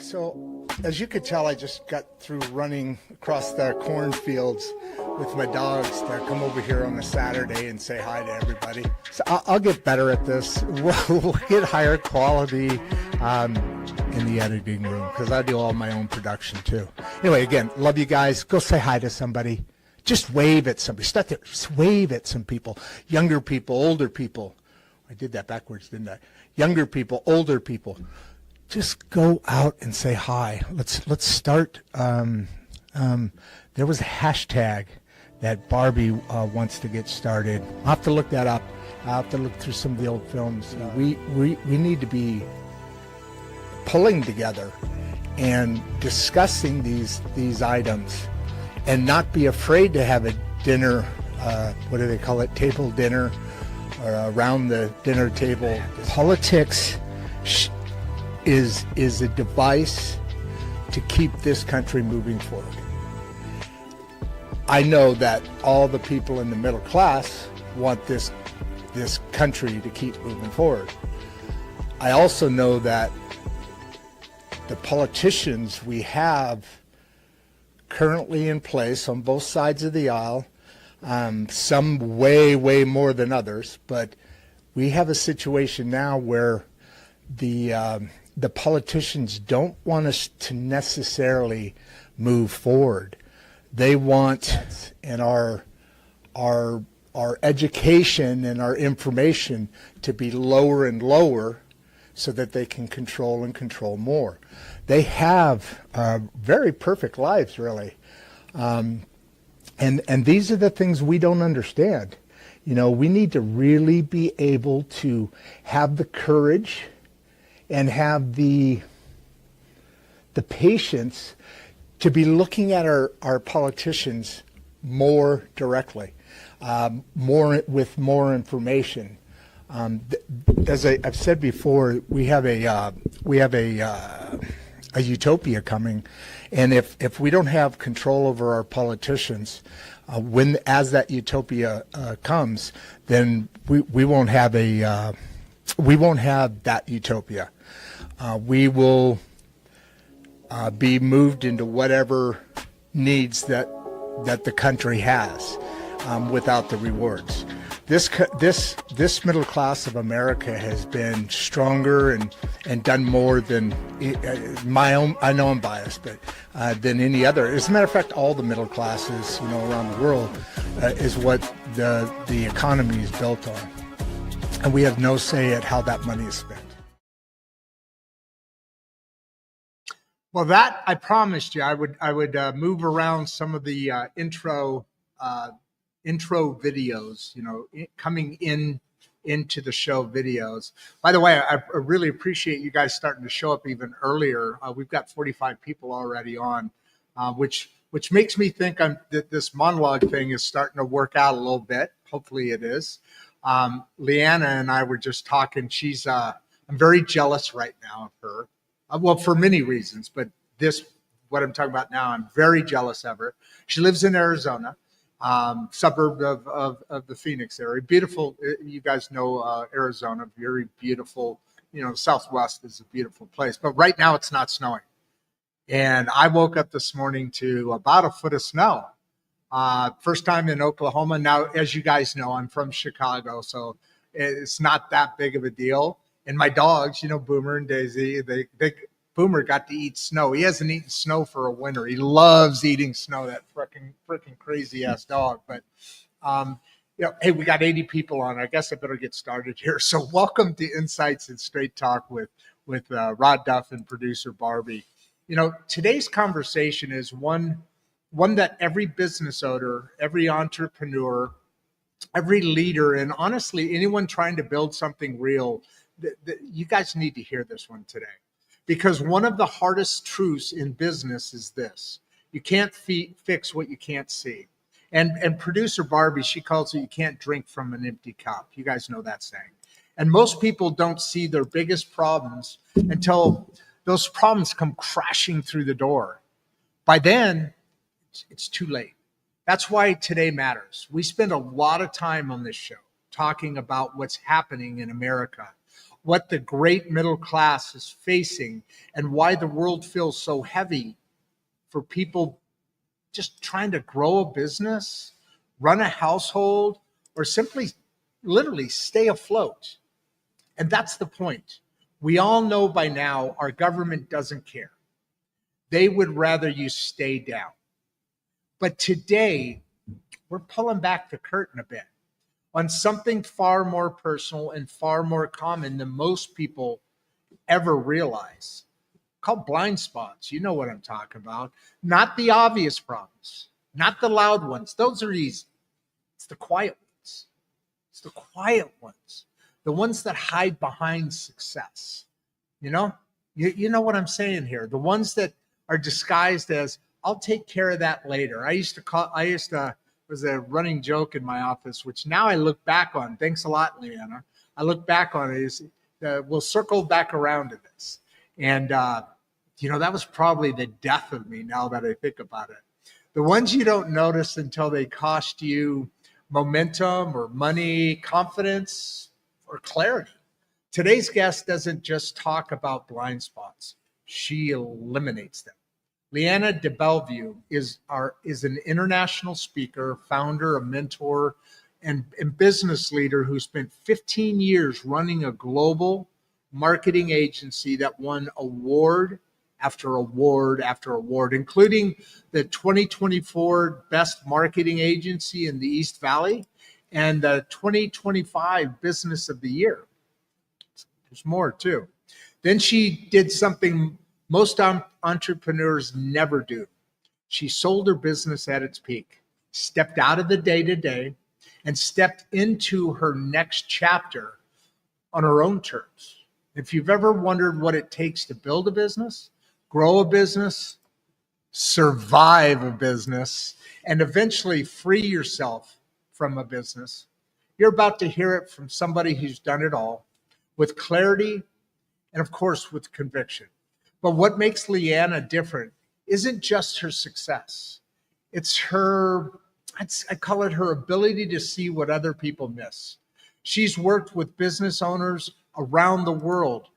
So, as you could tell, I just got through running across the cornfields with my dogs to come over here on a Saturday and say hi to everybody. So I'll get better at this. We'll get higher quality in the editing room because I do all my own production too. Anyway, again, love you guys. Go say hi to somebody. Just wave at somebody. Start there. Just wave at some people. Younger people, older people. I did that backwards, didn't I? Younger people, older people. Just go out and say hi. Let's start. There was a hashtag that Barbie wants to get started. I'll have to look that up. I'll have to look through some of the old films. We need to be pulling together and discussing these items, and not be afraid to have a dinner. What do they call it? Table dinner, or around the dinner table. Politics is a device to keep this country moving forward. I know that all the people in the middle class want this country to keep moving forward. I also know that the politicians we have currently in place on both sides of the aisle, some way more than others, but we have a situation now where the politicians don't want us to necessarily move forward. They want, and our education and our information to be lower and lower so that they can control and control more. They have very perfect lives, really. And these are the things we don't understand. You know, we need to really be able to have the courage and have the patience to be looking at our politicians more directly, with more information. As I've said before, we have a utopia coming, and if we don't have control over our politicians, as that utopia comes, then we won't have that utopia. We will be moved into whatever needs that the country has, without the rewards. This middle class of America has been stronger and done more than my own. I know I'm biased, but than any other. As a matter of fact, all the middle classes, around the world, is what the economy is built on, and we have no say at how that money is spent. Well, that I promised you I would move around some of the intro videos, coming into the show videos. By the way, I really appreciate you guys starting to show up even earlier. We've got 45 people already on, which makes me think that this monologue thing is starting to work out a little bit. Hopefully it is. Leanna and I were just talking. I'm very jealous right now of her. Well, for many reasons, but what I'm talking about now, I'm very jealous of her. She lives in Arizona, suburb of the Phoenix area. Beautiful. You guys know Arizona, very beautiful. Southwest is a beautiful place, but right now it's not snowing. And I woke up this morning to about a foot of snow. First time in Oklahoma. Now, as you guys know, I'm from Chicago, so it's not that big of a deal. And my dogs, Boomer and Daisy, Boomer got to eat snow. He hasn't eaten snow for a winter. He loves eating snow, that freaking crazy ass dog. But, hey, we got 80 people on. I guess I better get started here. So welcome to Insights and Straight Talk with Rod Duff and producer Barbie. Today's conversation is one that every business owner, every entrepreneur, every leader, and honestly, anyone trying to build something real, you guys need to hear this one today, because one of the hardest truths in business is this: you can't fix what you can't see. And producer Barbie, she calls it, you can't drink from an empty cup. You guys know that saying. And most people don't see their biggest problems until those problems come crashing through the door. By then, it's too late. That's why today matters. We spend a lot of time on this show talking about what's happening in America. what the great middle class is facing and why the world feels so heavy for people just trying to grow a business, run a household, or simply literally stay afloat. And that's the point. We all know by now our government doesn't care. They would rather you stay down. But today, we're pulling back the curtain a bit on something far more personal and far more common than most people ever realize, called blind spots. You know what I'm talking about. Not the obvious problems, not the loud ones. Those are easy. It's the quiet ones. It's the quiet ones, the ones that hide behind success. You know, you know what I'm saying here. The ones that are disguised as, I'll take care of that later. Was a running joke in my office, which now I look back on. Thanks a lot, Leanna. I look back on it as we'll circle back around to this. And, that was probably the death of me now that I think about it. The ones you don't notice until they cost you momentum or money, confidence, or clarity. Today's guest doesn't just talk about blind spots. She eliminates them. Leanna DeBellevue is an international speaker, founder, a mentor, and business leader who spent 15 years running a global marketing agency that won award after award after award, including the 2024 Best Marketing Agency in the East Valley and the 2025 Business of the Year. There's more too. Then she did something most entrepreneurs never do. She sold her business at its peak, stepped out of the day-to-day, and stepped into her next chapter on her own terms. If you've ever wondered what it takes to build a business, grow a business, survive a business, and eventually free yourself from a business, you're about to hear it from somebody who's done it all with clarity and, of course, with conviction. But what makes Leanna different isn't just her success. It's her, I call it her ability to see what other people miss. She's worked with business owners around the world.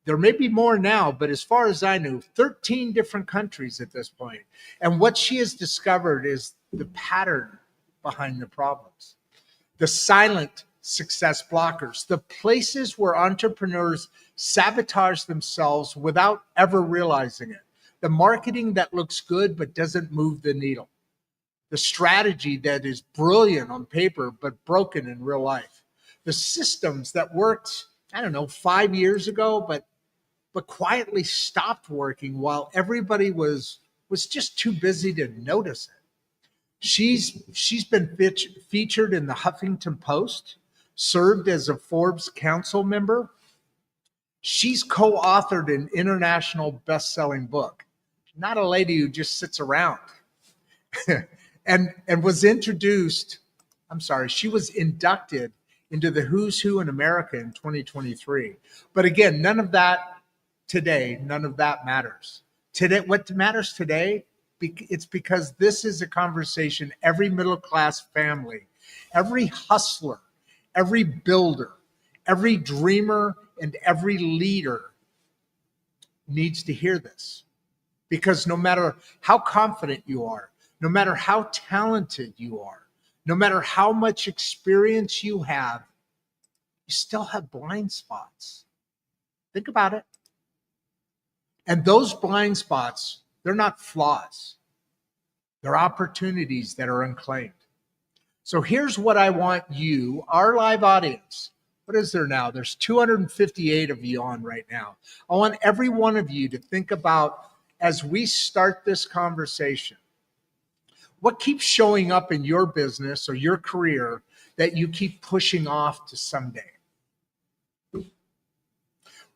There may be more now, but as far as I knew, 13 different countries at this point. And what she has discovered is the pattern behind the problems, the silent success blockers, the places where entrepreneurs sabotage themselves without ever realizing it, the marketing that looks good but doesn't move the needle, the strategy that is brilliant on paper but broken in real life, the systems that worked, 5 years ago, but quietly stopped working while everybody was just too busy to notice it. She's been featured in the Huffington Post, served as a Forbes Council member. She's co-authored an international best-selling book. Not a lady who just sits around. and was she was inducted into the Who's Who in America in 2023. But again, none of that matters. Today, what matters today, it's because this is a conversation every middle-class family, every hustler, every builder, every dreamer, and every leader needs to hear this. Because no matter how confident you are, no matter how talented you are, no matter how much experience you have, you still have blind spots. Think about it. And those blind spots, they're not flaws. They're opportunities that are unclaimed. So here's what I want you, our live audience. What is there now? There's 258 of you on right now. I want every one of you to think about, as we start this conversation, what keeps showing up in your business or your career that you keep pushing off to someday?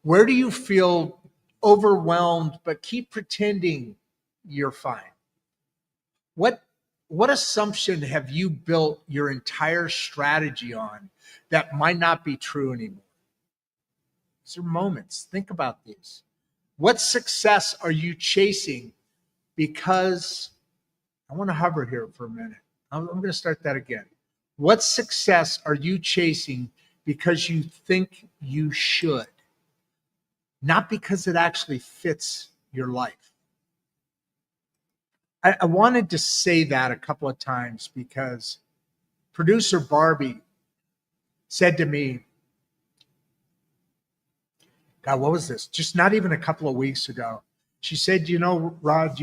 Where do you feel overwhelmed but keep pretending you're fine? What assumption have you built your entire strategy on that might not be true anymore? These are moments. Think about these. What success are you chasing because, I want to hover here for a minute. I'm going to start that again. What success are you chasing because you think you should, not because it actually fits your life. I wanted to say that a couple of times because producer Barbie said to me, God, what was this? Just not even a couple of weeks ago. She said, you know, Rod,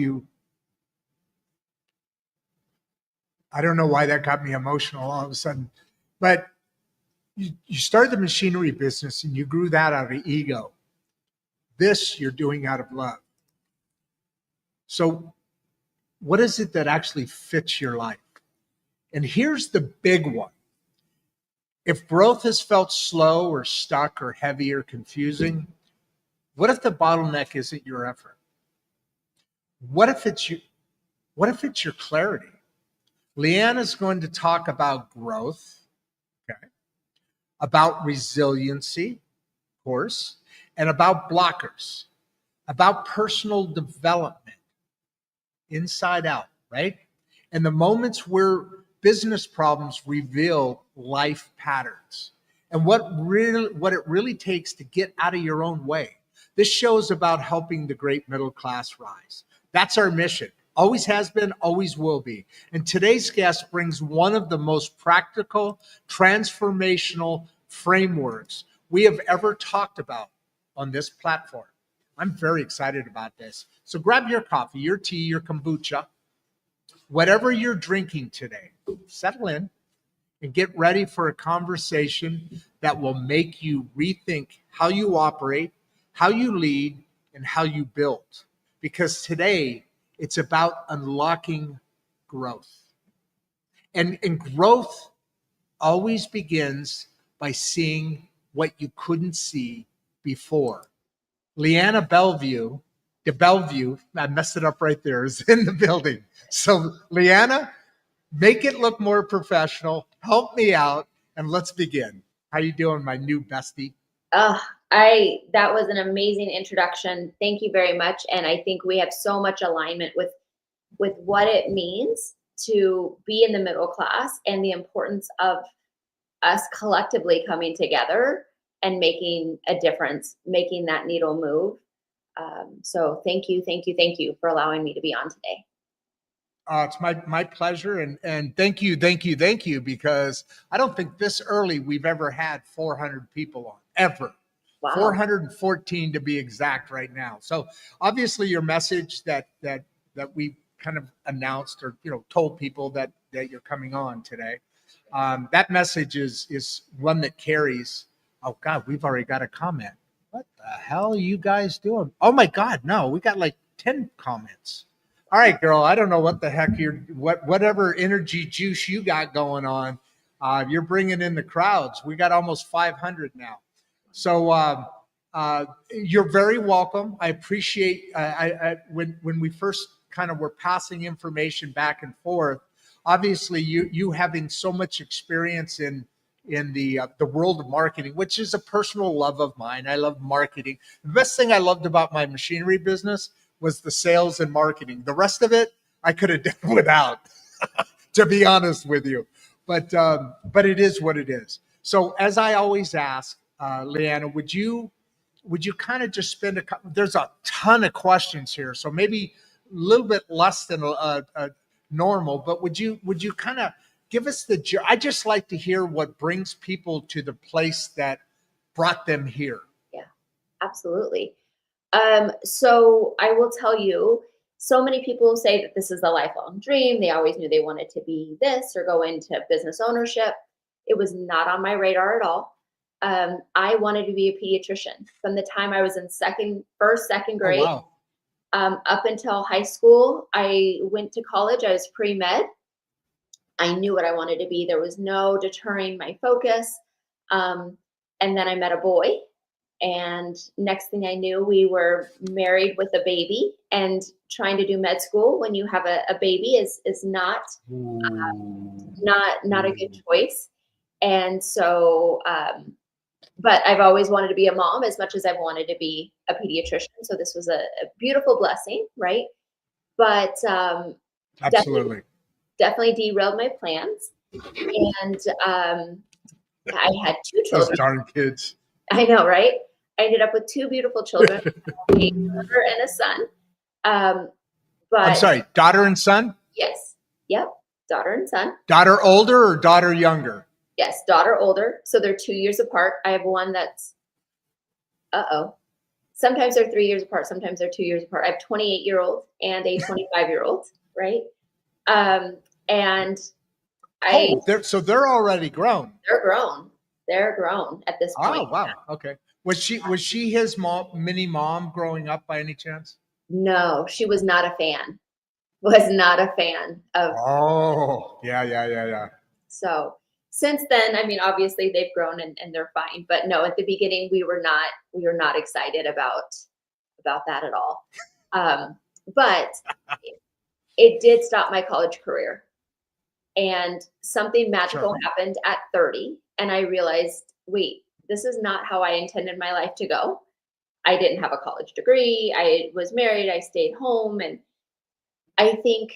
I don't know why that got me emotional all of a sudden, but you started the machinery business and you grew that out of ego. This you're doing out of love. So what is it that actually fits your life? And here's the big one. If growth has felt slow or stuck or heavy or confusing, what if the bottleneck isn't your effort? What if it's your clarity? Leanna's going to talk about growth, okay, about resiliency, of course, and about blockers, about personal development, inside out, right? And the moments where business problems reveal life patterns and what it really takes to get out of your own way. This show is about helping the great middle class rise. That's our mission. Always has been, always will be. And today's guest brings one of the most practical, transformational frameworks we have ever talked about on this platform. I'm very excited about this. So grab your coffee, your tea, your kombucha, whatever you're drinking today, settle in and get ready for a conversation that will make you rethink how you operate, how you lead, and how you build. Because today, it's about unlocking growth. And growth always begins by seeing what you couldn't see before. Leanna DeBellevue, I messed it up right there, is in the building. So Leanna, make it look more professional. Help me out, and let's begin. How you doing, my new bestie? That was an amazing introduction. Thank you very much. And I think we have so much alignment with what it means to be in the middle class and the importance of us collectively coming together and making a difference, making that needle move. So thank you for allowing me to be on today. It's my pleasure, and thank you, because I don't think this early we've ever had 400 people on, ever. Wow. 414 to be exact right now. So obviously your message that we kind of announced or told people that you're coming on today, that message is one that carries. Oh God, we've already got a comment. What the hell are you guys doing? Oh my God, no, we got like 10 comments. All right, girl, I don't know what the heck whatever energy juice you got going on, you're bringing in the crowds. We got almost 500 now. So you're very welcome. I appreciate when we first kind of were passing information back and forth, obviously you having so much experience in the world of marketing, which is a personal love of mine. I love marketing. The best thing I loved about my machinery business was the sales and marketing. The rest of it, I could have done without, to be honest with you. But it is what it is. So as I always ask, Leanna, would you kind of just spend there's a ton of questions here, so maybe a little bit less than normal, but would you kind of give us I just like to hear what brings people to the place that brought them here. Yeah, absolutely. So I will tell you, so many people say that this is a lifelong dream. They always knew they wanted to be this or go into business ownership. It was not on my radar at all. I wanted to be a pediatrician from the time I was in second grade. Oh, wow. Up until high school. I went to college. I was pre-med. I knew what I wanted to be. There was no deterring my focus. And then I met a boy. And next thing I knew, we were married with a baby, and trying to do med school when you have a baby is not a good choice. And so, but I've always wanted to be a mom as much as I've wanted to be a pediatrician. So this was a beautiful blessing, right? But absolutely, definitely derailed my plans. And I had two Those children. darn kids. I know, right? I ended up with two beautiful children, a daughter and a son. I'm But sorry, daughter and son? yes, yep, daughter and son. Daughter older or daughter younger? Yes, daughter older. So they're 2 years apart. I have one that's, sometimes they're 3 years apart, sometimes they're 2 years apart. I have 28-year-old and a 25-year-old, right? And So they're already grown. they're grown. They're grown at this point. Oh, wow. Okay. Was she his mini mom growing up by any chance? No, she was not a fan. Was not a fan of. Oh, yeah. So since then, I mean, obviously they've grown and they're fine. But no, at the beginning we were not excited about that at all. But it did stop my college career. And something magical happened at 30. And I realized, wait, this is not how I intended my life to go. I didn't have a college degree. I was married. I stayed home. And I think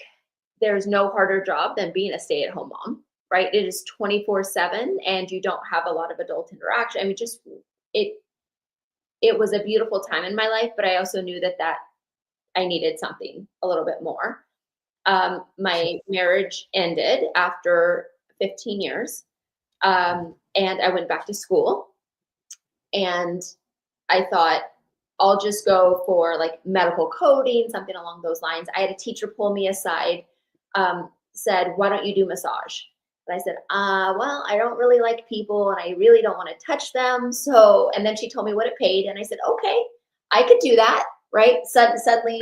there's no harder job than being a stay-at-home mom, right? It is 24/7 and you don't have a lot of adult interaction. I mean, just it was a beautiful time in my life, but I also knew that I needed something a little bit more. My marriage ended after 15 years. And I went back to school and I thought I'll just go for like medical coding, something along those lines. I had a teacher pull me aside, said, why don't you do massage? And I said, well, I don't really like people and I really don't want to touch them. So, and then she told me what it paid. And I said, okay, I could do that. Right. Suddenly,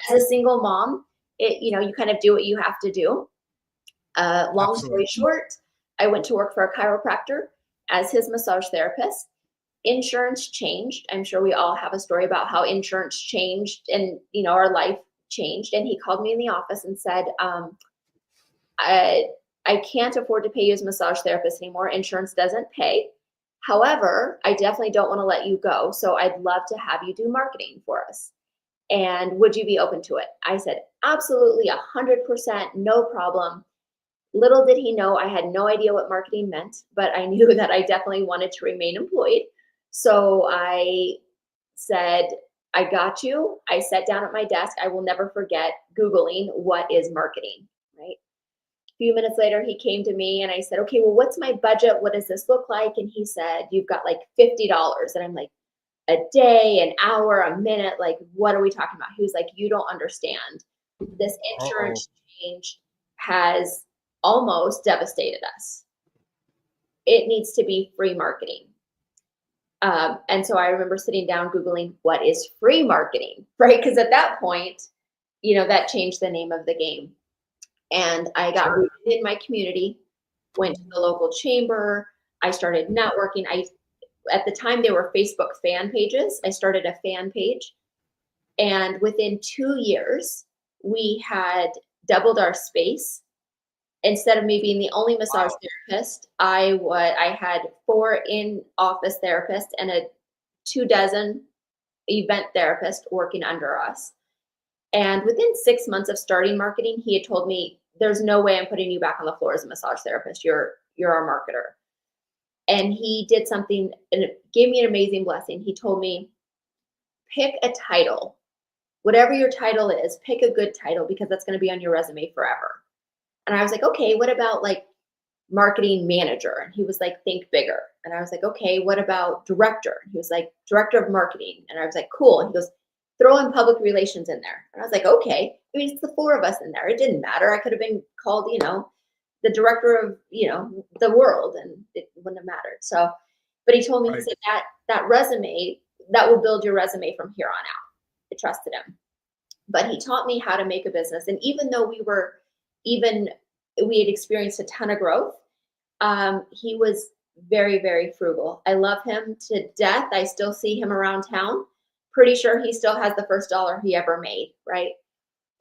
as a single mom, you kind of do what you have to do. Long story short, I went to work for a chiropractor as his massage therapist. Insurance changed. I'm sure we all have a story about how insurance changed and, our life changed. And he called me in the office and said, I can't afford to pay you as a massage therapist anymore. Insurance doesn't pay. However, I definitely don't want to let you go. So I'd love to have you do marketing for us. And would you be open to it? I said, absolutely, 100%, no problem. Little did he know I had no idea what marketing meant, but I knew that I definitely wanted to remain employed. So I said, I got you. I sat down at my desk. I will never forget Googling what is marketing, right? A few minutes later, he came to me and I said, okay, well, what's my budget? What does this look like? And he said, you've got like $50. And I'm like, a day, an hour, a minute, like, what are we talking about? He was like, you don't understand. This insurance change has almost devastated us. It needs to be free marketing. And so I remember sitting down, Googling what is free marketing, right? Because at that point, that changed the name of the game. And I got rooted in my community, went to the local chamber. I started networking. At the time, there were Facebook fan pages. I started a fan page. And within 2 years, we had doubled our space. Instead of me being the only massage therapist, I had 4 in-office therapists and 24 event therapists working under us. And within 6 months of starting marketing, he had told me, there's no way I'm putting you back on the floor as a massage therapist. You're our marketer. And he did something and it gave me an amazing blessing. He told me, pick a title. Whatever your title is, pick a good title because that's going to be on your resume forever. And I was like, okay, what about like marketing manager? And he was like, think bigger. And I was like, okay, what about director? And he was like, director of marketing. And I was like, cool. And he goes, throw in public relations in there. And I was like, okay. I mean, it's the 4 of us in there. It didn't matter. I could have been called, the director of, the world, and it wouldn't have mattered. So, but he told me, he said that resume, that will build your resume from here on out. I trusted him. But he taught me how to make a business. And even though we had experienced a ton of growth, he was very, very frugal. I love him to death. I still see him around town. Pretty sure he still has the first dollar he ever made, right?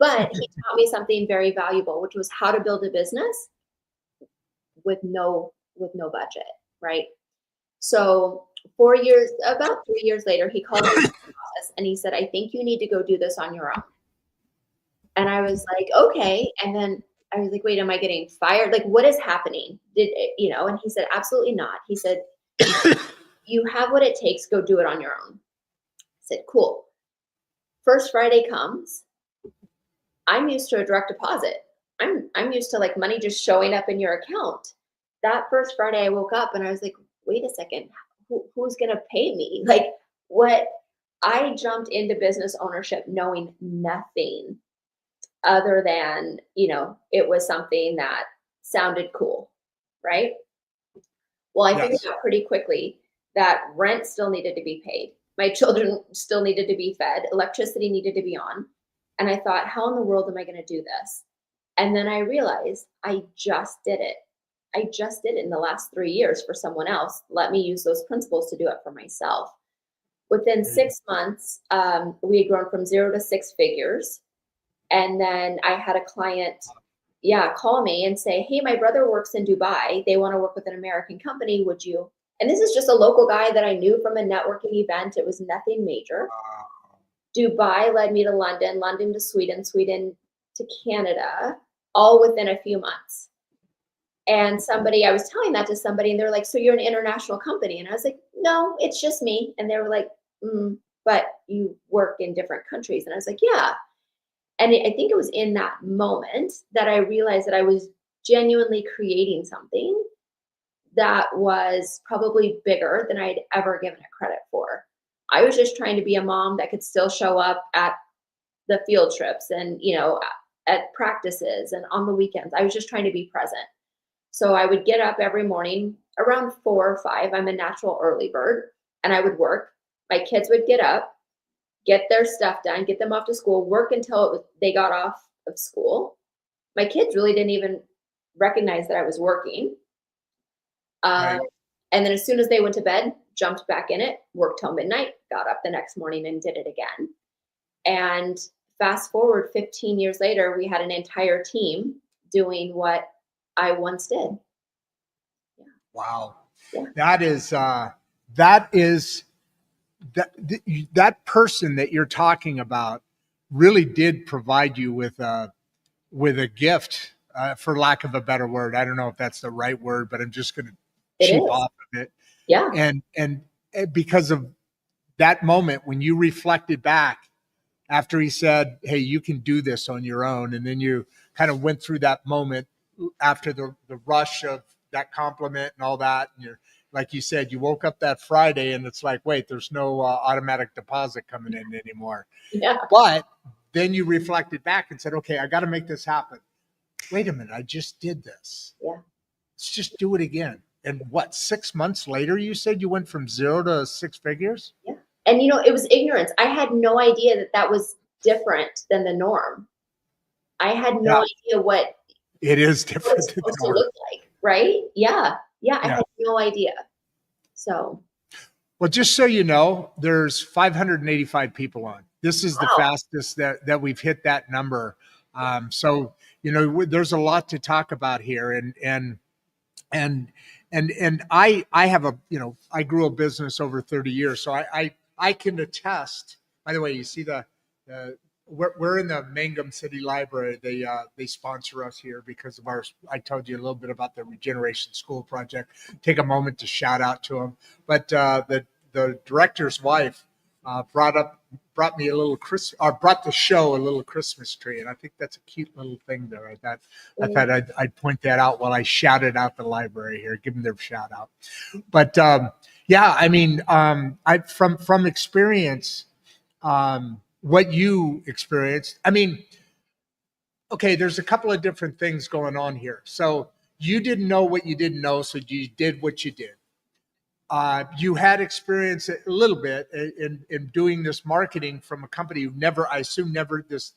But he taught me something very valuable, which was how to build a business with no budget, right? So about 3 years later, he called me to the office and he said, I think you need to go do this on your own. And I was like, okay. And then I was like, wait, am I getting fired? Like, what is happening? And he said, absolutely not. He said, you have what it takes, go do it on your own. I said, cool. First Friday comes. I'm used to a direct deposit. I'm used to like money just showing up in your account. That first Friday I woke up and I was like, wait a second, who's gonna pay me? Like what? I jumped into business ownership knowing nothing other than, it was something that sounded cool, right? Well, I figured Yes. out pretty quickly that rent still needed to be paid. My children still needed to be fed. Electricity needed to be on. And I thought, how in the world am I going to do this? And then I realized I just did it. I just did it in the last 3 years for someone else. Let me use those principles to do it for myself. Within 6 months, we had grown from 0 to 6 figures. And then I had a client, call me and say, hey, my brother works in Dubai. They want to work with an American company. Would you? And this is just a local guy that I knew from a networking event. It was nothing major. Dubai led me to London, London to Sweden, Sweden to Canada, all within a few months. And I was telling that to somebody and they're like, so you're an international company? And I was like, no, it's just me. And they were like, but you work in different countries. And I was like, yeah. And I think it was in that moment that I realized that I was genuinely creating something that was probably bigger than I'd ever given it credit for. I was just trying to be a mom that could still show up at the field trips and, at practices and on the weekends. I was just trying to be present. So I would get up every morning around 4 or 5. I'm a natural early bird, and I would work. My kids would get up, get their stuff done, get them off to school, work until they got off of school. My kids really didn't even recognize that I was working. Right. And then as soon as they went to bed, jumped back in it, worked till midnight, got up the next morning and did it again. And fast forward 15 years later, we had an entire team doing what I once did. Yeah. Wow. Yeah. That person that you're talking about really did provide you with a gift, for lack of a better word. I don't know if that's the right word, but I'm just going to cheap off of it. Yeah. And because of that moment when you reflected back after he said, hey, you can do this on your own. And then you kind of went through that moment after the rush of that compliment and all that. And you're, like you said, you woke up that Friday and it's like, wait, there's no automatic deposit coming in anymore. Yeah. But then you reflected back and said, okay, I got to make this happen. Wait a minute, I just did this. Yeah. Let's just do it again. And what, 6 months later, you said you went from 0 to 6 figures? Yeah. And, it was ignorance. I had no idea that was different than the norm. I had no idea what it is different than the norm. To look like, right? Yeah. Yeah. I had no idea. So. Well, just so you know, there's 585 people on. This is the fastest that we've hit that number. So, there's a lot to talk about here. And I have I grew a business over 30 years. So I can attest, by the way, you see we're in the Mangum City Library. They sponsor us here because of I told you a little bit about the Regeneration School Project. Take a moment to shout out to them. But the director's wife brought me brought the show a little Christmas tree, and I think that's a cute little thing there. I thought I'd point that out while I shouted out the library here, give them their shout out. But from experience, what you experienced, okay, there's a couple of different things going on here. So you didn't know what you didn't know, so you did what you did. You had experience a little bit in doing this marketing from a company who this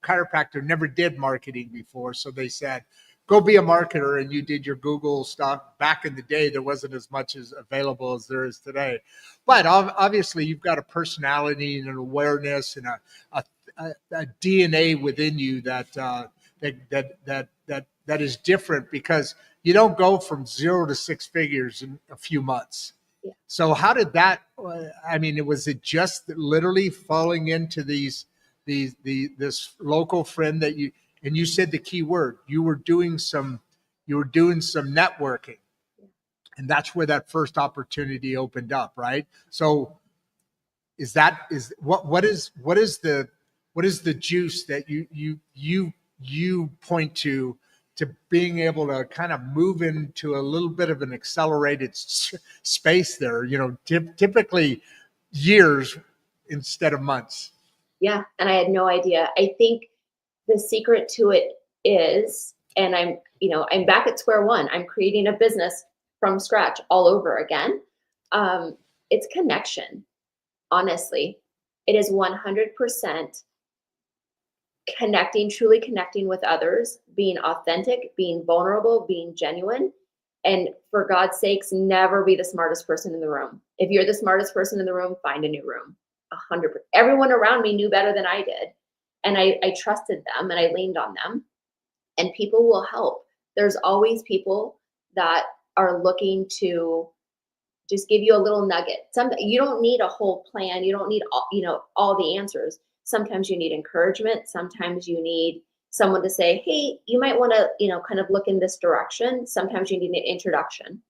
chiropractor never did marketing before. So they said, go be a marketer, and you did your Google stuff. Back in the day, there wasn't as much as available as there is today. But obviously, you've got a personality and an awareness and a DNA within you that is different, because you don't go from 0 to 6 figures in a few months. Yeah. So how did that? Was it just literally falling into this local friend that And you said the key word, you were doing some networking, and that's where that first opportunity opened up, right? So what is the juice that you point to being able to kind of move into a little bit of an accelerated space there, typically years instead of months? Yeah. And I had no idea. I think the secret to it is, and I'm back at square one. I'm creating a business from scratch all over again. It's connection. Honestly, it is 100% connecting, truly connecting with others, being authentic, being vulnerable, being genuine. And for God's sakes, never be the smartest person in the room. If you're the smartest person in the room, find a new room. 100%. Everyone around me knew better than I did. And I trusted them and I leaned on them. And people will help. There's always people that are looking to just give you a little nugget. You don't need a whole plan. You don't need all the answers. Sometimes you need encouragement. Sometimes you need someone to say, hey, you might want to, kind of look in this direction. Sometimes you need an introduction.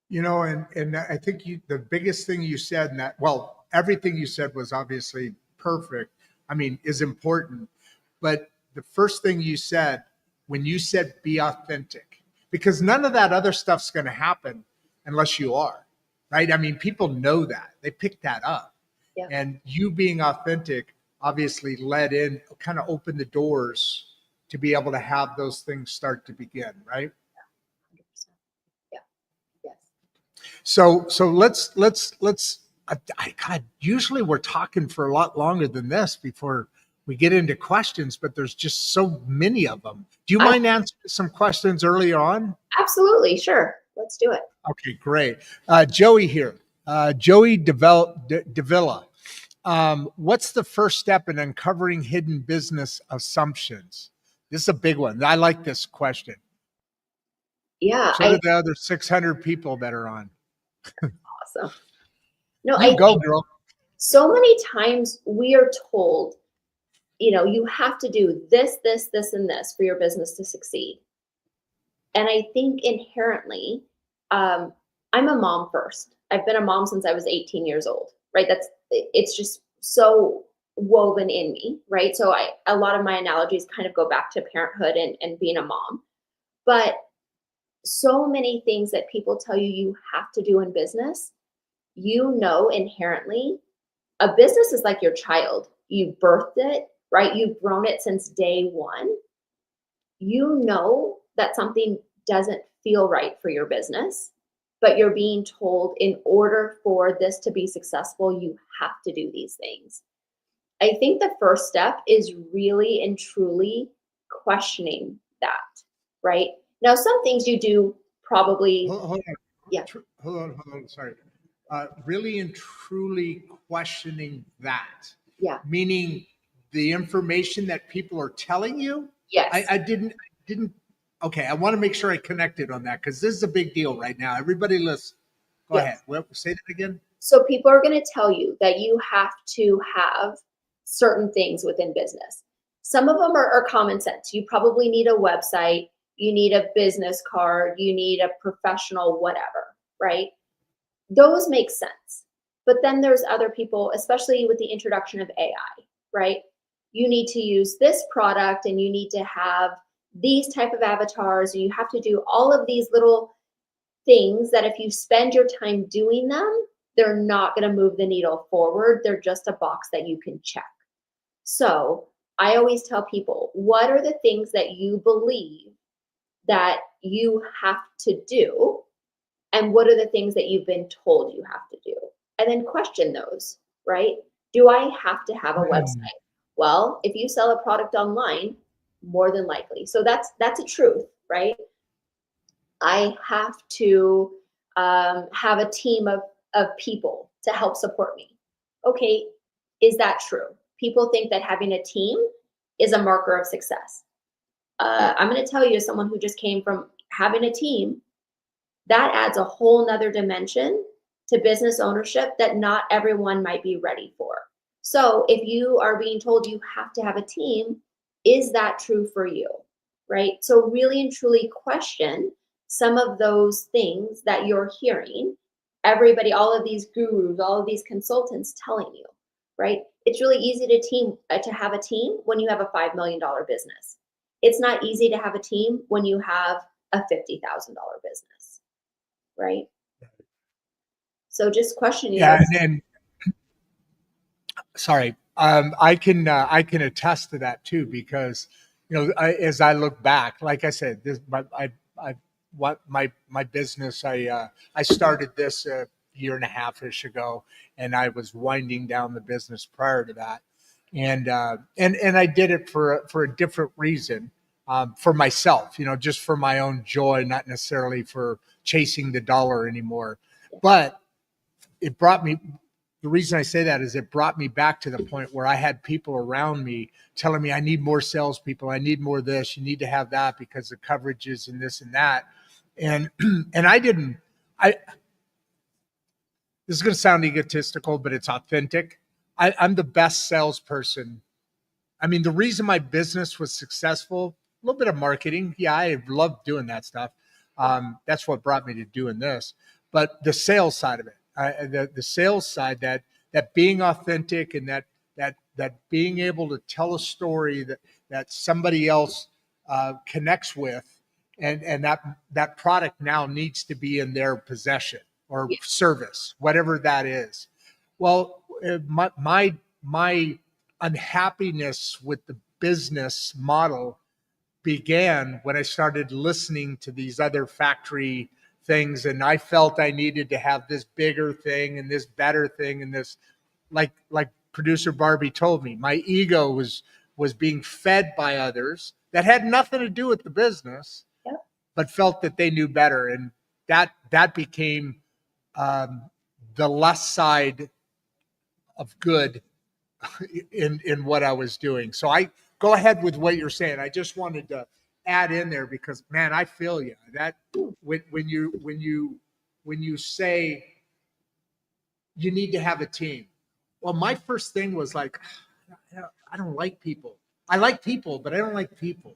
And I think the biggest thing you said in that, well, everything you said was obviously perfect. I mean, is important. But the first thing you said, when you said be authentic, because none of that other stuff's going to happen unless you are, right? I mean, people know that. They pick that up. Yeah. And you being authentic obviously kind of opened the doors to be able to have those things start to begin, right? 100%. Yeah. Yes. So God, usually we're talking for a lot longer than this before we get into questions, but there's just so many of them. Do you mind answering some questions early on? Absolutely. Sure. Let's do it. Okay, great. Joey here. Joey DeVilla. What's the first step in uncovering hidden business assumptions? This is a big one. I like this question. Yeah. So do the other 600 people that are on. Awesome. No, you go, girl. So many times we are told, you have to do this, this, this, and this for your business to succeed. And I think inherently, I'm a mom first. I've been a mom since I was 18 years old, right? It's just so woven in me, right? So a lot of my analogies kind of go back to parenthood and being a mom. But so many things that people tell you have to do in business, inherently, a business is like your child. You birthed it, right? You've grown it since day one. That something doesn't feel right for your business, but you're being told in order for this to be successful, you have to do these things. I think the first step is really and truly questioning that, right? Now, some things you do probably. Hold on. Yeah. Hold on. Sorry. Really and truly questioning that. Yeah. Meaning the information that people are telling you. Yes. I didn't. Okay. I want to make sure I connected on that because this is a big deal right now. Everybody listen. Go ahead. Say that again. So people are going to tell you that you have to have certain things within business. Some of them are common sense. You probably need a website. You need a business card. You need a professional whatever, right? Those make sense. But then there's other people, especially with the introduction of AI, right? You need to use this product and you need to have these type of avatars. And you have to do all of these little things that if you spend your time doing them, they're not going to move the needle forward. They're just a box that you can check. So I always tell people, what are the things that you believe that you have to do? And what are the things that you've been told you have to do? And then question those, right? Do I have to have a website? Well, if you sell a product online, more than likely. So that's a truth, right? I have to have a team of people to help support me. Okay, is that true? People think that having a team is a marker of success. I'm going to tell you, as someone who just came from having a team, that adds a whole nother dimension to business ownership that not everyone might be ready for. So if you are being told you have to have a team, Is that true for you? Right? So really and truly question some of those things that you're hearing. Everybody, all of these gurus, all of these consultants telling you, right? It's really easy to have a team when you have a $5 million business. It's not easy to have a team when you have a $50,000 business, right? So just questioning Yeah, those. and sorry, I can attest to that too, because as I look back, like I said, this I what my business, I started this a year and a half ish ago, and I was winding down the business prior to that, and I did it for a different reason, for myself, just for my own joy, not necessarily for chasing the dollar anymore, but it brought me the reason I say that is it brought me back to the point where I had people around me telling me, I need more salespeople, I need more of this, you need to have that because the coverages and this and that. And and I this is going to sound egotistical, but it's authentic. I'm the best salesperson. I mean, the reason my business was successful, a little bit of marketing. Yeah, I love doing that stuff. That's what brought me to doing this. But the sales side of it, the sales side, that being authentic, and that being able to tell a story that somebody else connects with, and that product now needs to be in their possession or service, whatever that is. Well, my unhappiness with the business model began when I started listening to these other factory things, and I felt I needed to have this bigger thing and this better thing and this, like producer Barbie told me, my ego was being fed by others that had nothing to do with the business, Yep. but felt that they knew better, and that became the less side of good in what I was doing. So I go ahead with what you're saying. I just wanted to add in there because, man, I feel you. That when you say you need to have a team. Well, my first thing was like, I don't like people. I like people, but I don't like people.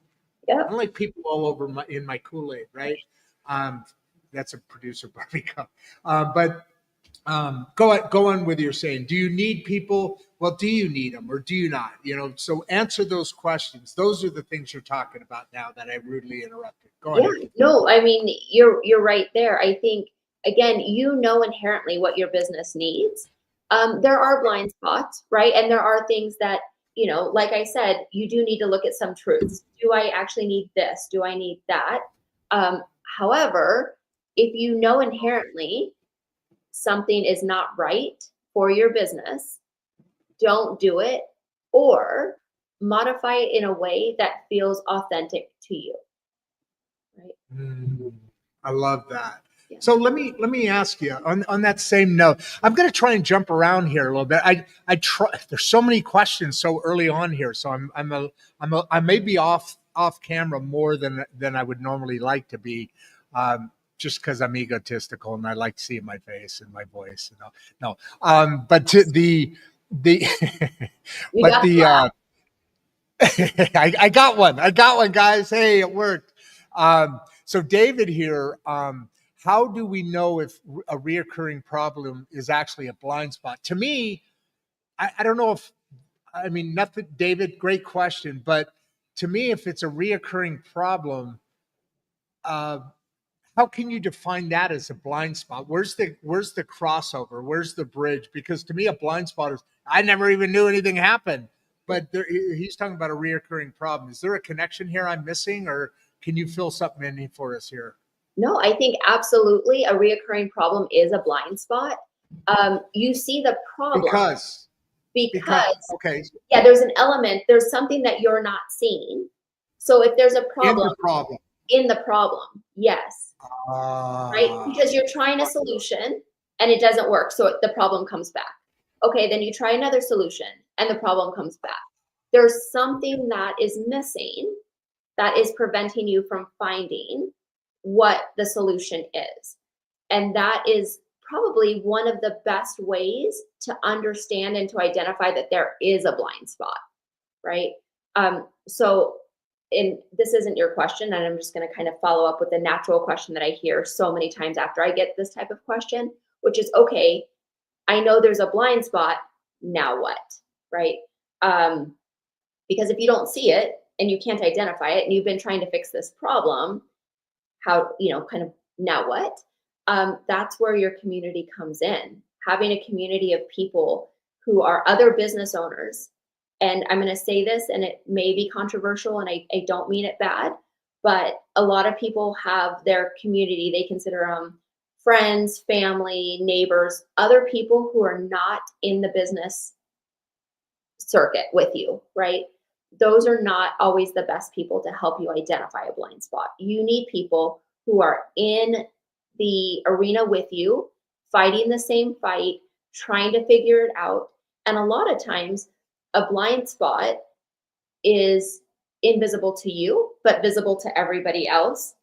I Yep. don't like people all over in my Kool-Aid, right? Um, that's a producer Barbie cup. But go on with your saying. Do you need people? Well, do you need them or do you not? So answer those questions. Those are the things you're talking about now that I rudely interrupted. Go Yeah, ahead. no, I mean, you're right there. I think, again, inherently what your business needs. There are blind spots, right? And there are things that, like I said, you do need to look at some truths. Do I actually need this? Do I need that? Um, However, if you know inherently something is not right for your business, don't do it, or modify it in a way that feels authentic to you, right? I love that. Yeah. So let me ask you on that same note. I'm going to try and jump around here a little bit. I try. There's so many questions so early on here, so I may be off camera more than I would normally like to be, just because I'm egotistical and I like seeing my face and my voice. No, but to the You but got to the laugh. I got one. I got one, guys. Hey, it worked. So David here, how do we know if a reoccurring problem is actually a blind spot? To me, I don't know if, I mean, nothing, David, great question. But to me, if it's a reoccurring problem, uh, how can you define that as a blind spot? Where's the crossover? Where's the bridge? Because to me, a blind spot is I never even knew anything happened. But he's talking about a reoccurring problem. Is there a connection here I'm missing, or can you fill something in for us here? No, I think absolutely a reoccurring problem is a blind spot. You see the problem Because because, okay, yeah, there's something that you're not seeing. So if there's a in problem the problem. in the problem, yes, right? Ah, Because you're trying a solution and it doesn't work, so the problem comes back. Okay, then you try another solution and the problem comes back. There's something that is missing that is preventing you from finding what the solution is. And that is probably one of the best ways to understand and to identify that there is a blind spot, right? So, and this isn't your question, and I'm just going to kind of follow up with the natural question that I hear so many times after I get this type of question, which is, okay, I know there's a blind spot. Now what? Right? Um, because if you don't see it and you can't identify it and you've been trying to fix this problem, how, kind of now what? That's where your community comes in. Having a community of people who are other business owners. And I'm going to say this, and it may be controversial, and I don't mean it bad, but a lot of people have their community, they consider friends, family, neighbors, other people who are not in the business circuit with you, right? Those are not always the best people to help you identify a blind spot. You need people who are in the arena with you, fighting the same fight, trying to figure it out. And a lot of times, a blind spot is invisible to you, but visible to everybody else.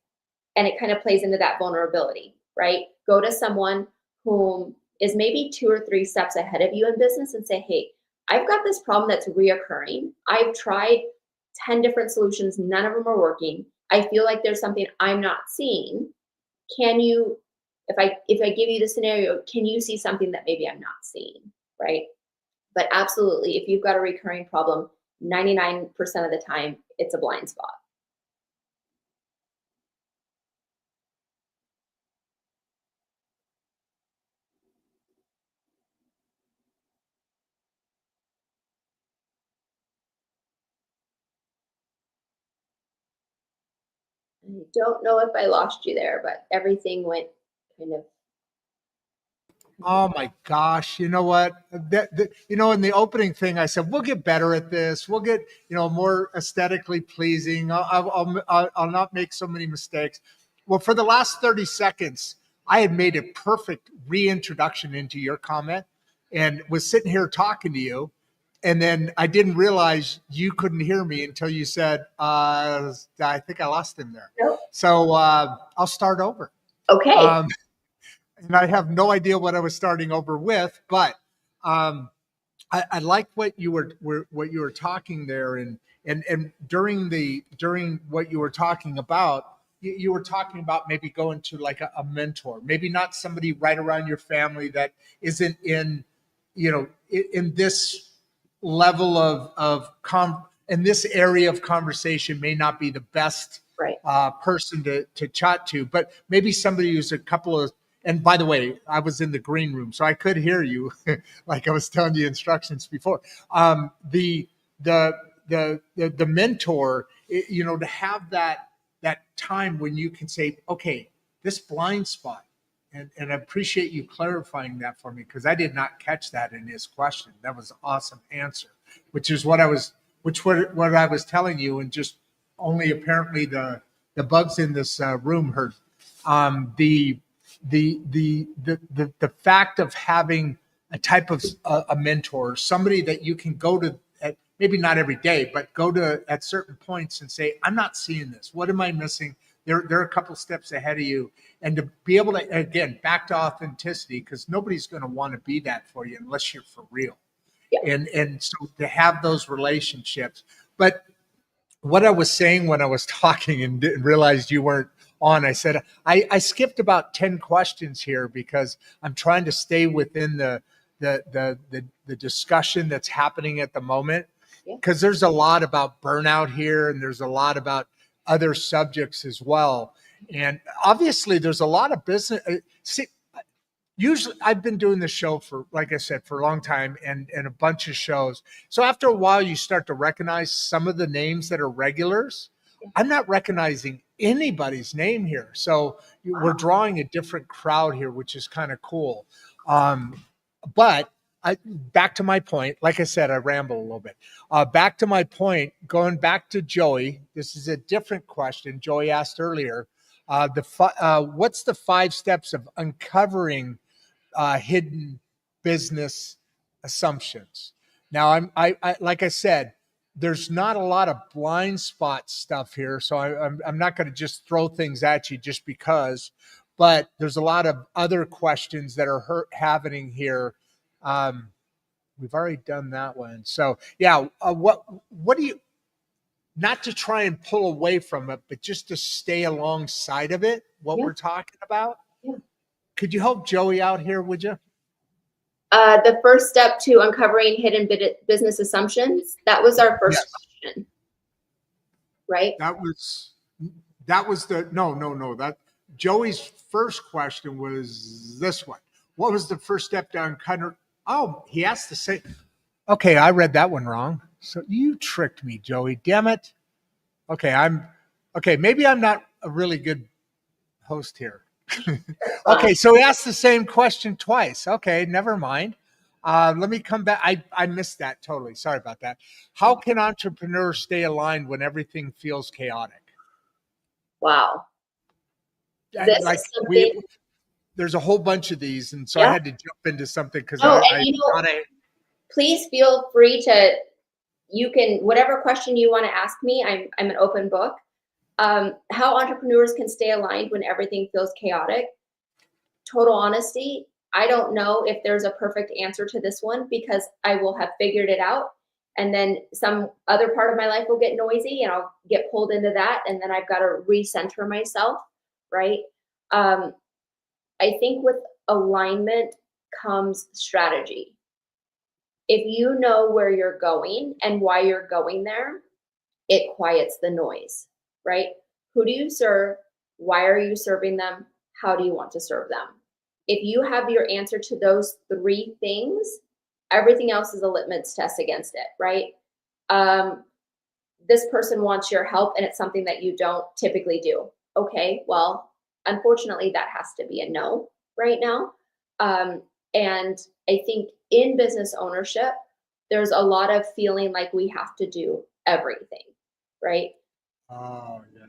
And it kind of plays into that vulnerability, right? Go to someone whom is maybe 2 or 3 steps ahead of you in business and say, hey, I've got this problem that's reoccurring. I've tried 10 different solutions. None of them are working. I feel like there's something I'm not seeing. Can you, if I give you the scenario, can you see something that maybe I'm not seeing, right? But absolutely, if you've got a recurring problem, 99% of the time, it's a blind spot. I don't know if I lost you there, but everything went kind of. Oh my gosh. You know what? In the opening thing, I said, we'll get better at this. We'll get, more aesthetically pleasing. I'll not make so many mistakes. Well, for the last 30 seconds, I had made a perfect reintroduction into your comment and was sitting here talking to you. And then I didn't realize you couldn't hear me until you said, I think I lost him there. Nope. So I'll start over. Okay. And I have no idea what I was starting over with, but I like what you were talking there, and during what you were talking about, you were talking about maybe going to like a mentor, maybe not somebody right around your family that isn't in this level in this area of conversation may not be the best Right. person to chat to, but maybe somebody who's a couple of. And by the way, I was in the green room, so I could hear you, like I was telling you instructions before. The mentor, to have that time when you can say, okay, this blind spot, and I appreciate you clarifying that for me, because I did not catch that in his question. That was an awesome answer, which is what I was telling you, and just only apparently the bugs in this room heard. The fact of having a type of a mentor, somebody that you can go to at maybe not every day, but go to at certain points and say, I'm not seeing this. What am I missing? They're a couple steps ahead of you. And to be able to, again, back to authenticity, because nobody's going to want to be that for you unless you're for real. Yeah. And so to have those relationships. But what I was saying when I was talking and didn't realize you weren't on, I said, I skipped about 10 questions here because I'm trying to stay within the discussion that's happening at the moment. Because there's a lot about burnout here, and there's a lot about other subjects as well. And obviously there's a lot of business. Usually I've been doing this show for, like I said, for a long time, and a bunch of shows. So after a while, you start to recognize some of the names that are regulars. I'm not recognizing anybody's name here. So we're drawing a different crowd here, which is kind of cool. But back to my point, like I said, I ramble a little bit. Back to my point, going back to Joey, this is a different question Joey asked earlier. What's the 5 steps of uncovering hidden business assumptions? Now, I like I said, there's not a lot of blind spot stuff here, so I'm not going to just throw things at you just because. But there's a lot of other questions that are happening here. We've already done that one, so yeah. What do you? not to try and pull away from it, but just to stay alongside of it, what Yeah. we're talking about. Yeah. Could you help Joey out here, would you? The first step to uncovering hidden business assumptions, that was our first question, right? That was that Joey's first question was this one. What was the first step to uncover? Oh, he asked the same. Okay, I read that one wrong. So you tricked me, Joey. Damn it. Okay. Maybe I'm not a really good host here. Okay, so he asked the same question twice. Okay, never mind. Let me come back. I missed that totally. Sorry about that. How can entrepreneurs stay aligned when everything feels chaotic? Wow. This Like is something. there's a whole bunch of these, and so I Yeah. had to jump into something because Oh, I and thought please feel free to. You can, whatever question you want to ask me. I'm an open book. How entrepreneurs can stay aligned when everything feels chaotic. Total honesty, I don't know if there's a perfect answer to this one because I will have figured it out. And then some other part of my life will get noisy and I'll get pulled into that. And then I've got to recenter myself, right? I think with alignment comes strategy. If you know where you're going and why you're going there, it quiets the noise, right? Who do you serve? Why are you serving them? How do you want to serve them? If you have your answer to those three things, everything else is a litmus test against it, right? This person wants your help and it's something that you don't typically do. Okay, well, unfortunately, that has to be a no right now. And I think in business ownership, there's a lot of feeling like we have to do everything, right? oh yeah.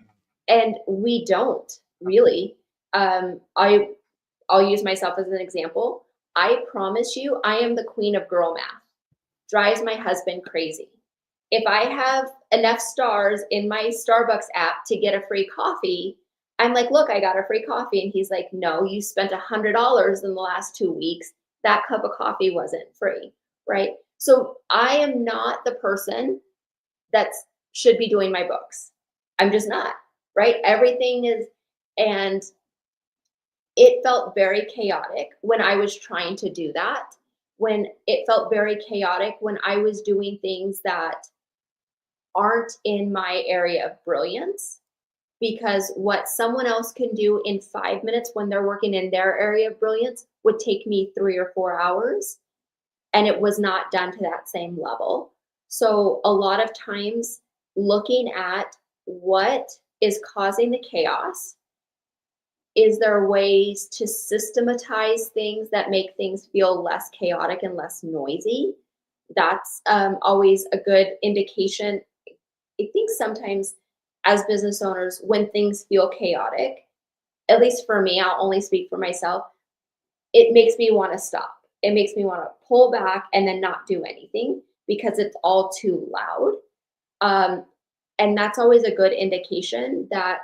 And we don't really. I'll use myself as an example. I promise you, I am the queen of girl math. Drives my husband crazy. If I have enough stars in my Starbucks app to get a free coffee, I'm like, look, I got a free coffee. And he's like, no, you spent $100 in the last 2 weeks. That cup of coffee wasn't free, right? So I am not the person that should be doing my books. I'm just not, right? Everything is, and it felt very chaotic when I was trying to do that. When it felt very chaotic when I was doing things that aren't in my area of brilliance, because what someone else can do in 5 minutes when they're working in their area of brilliance would take me 3 or 4 hours, and it was not done to that same level. So a lot of times looking at what is causing the chaos, is there ways to systematize things that make things feel less chaotic and less noisy? That's always a good indication. I think sometimes as business owners, when things feel chaotic, at least for me, I'll only speak for myself, it makes me want to stop. It makes me want to pull back and then not do anything because it's all too loud. And that's always a good indication that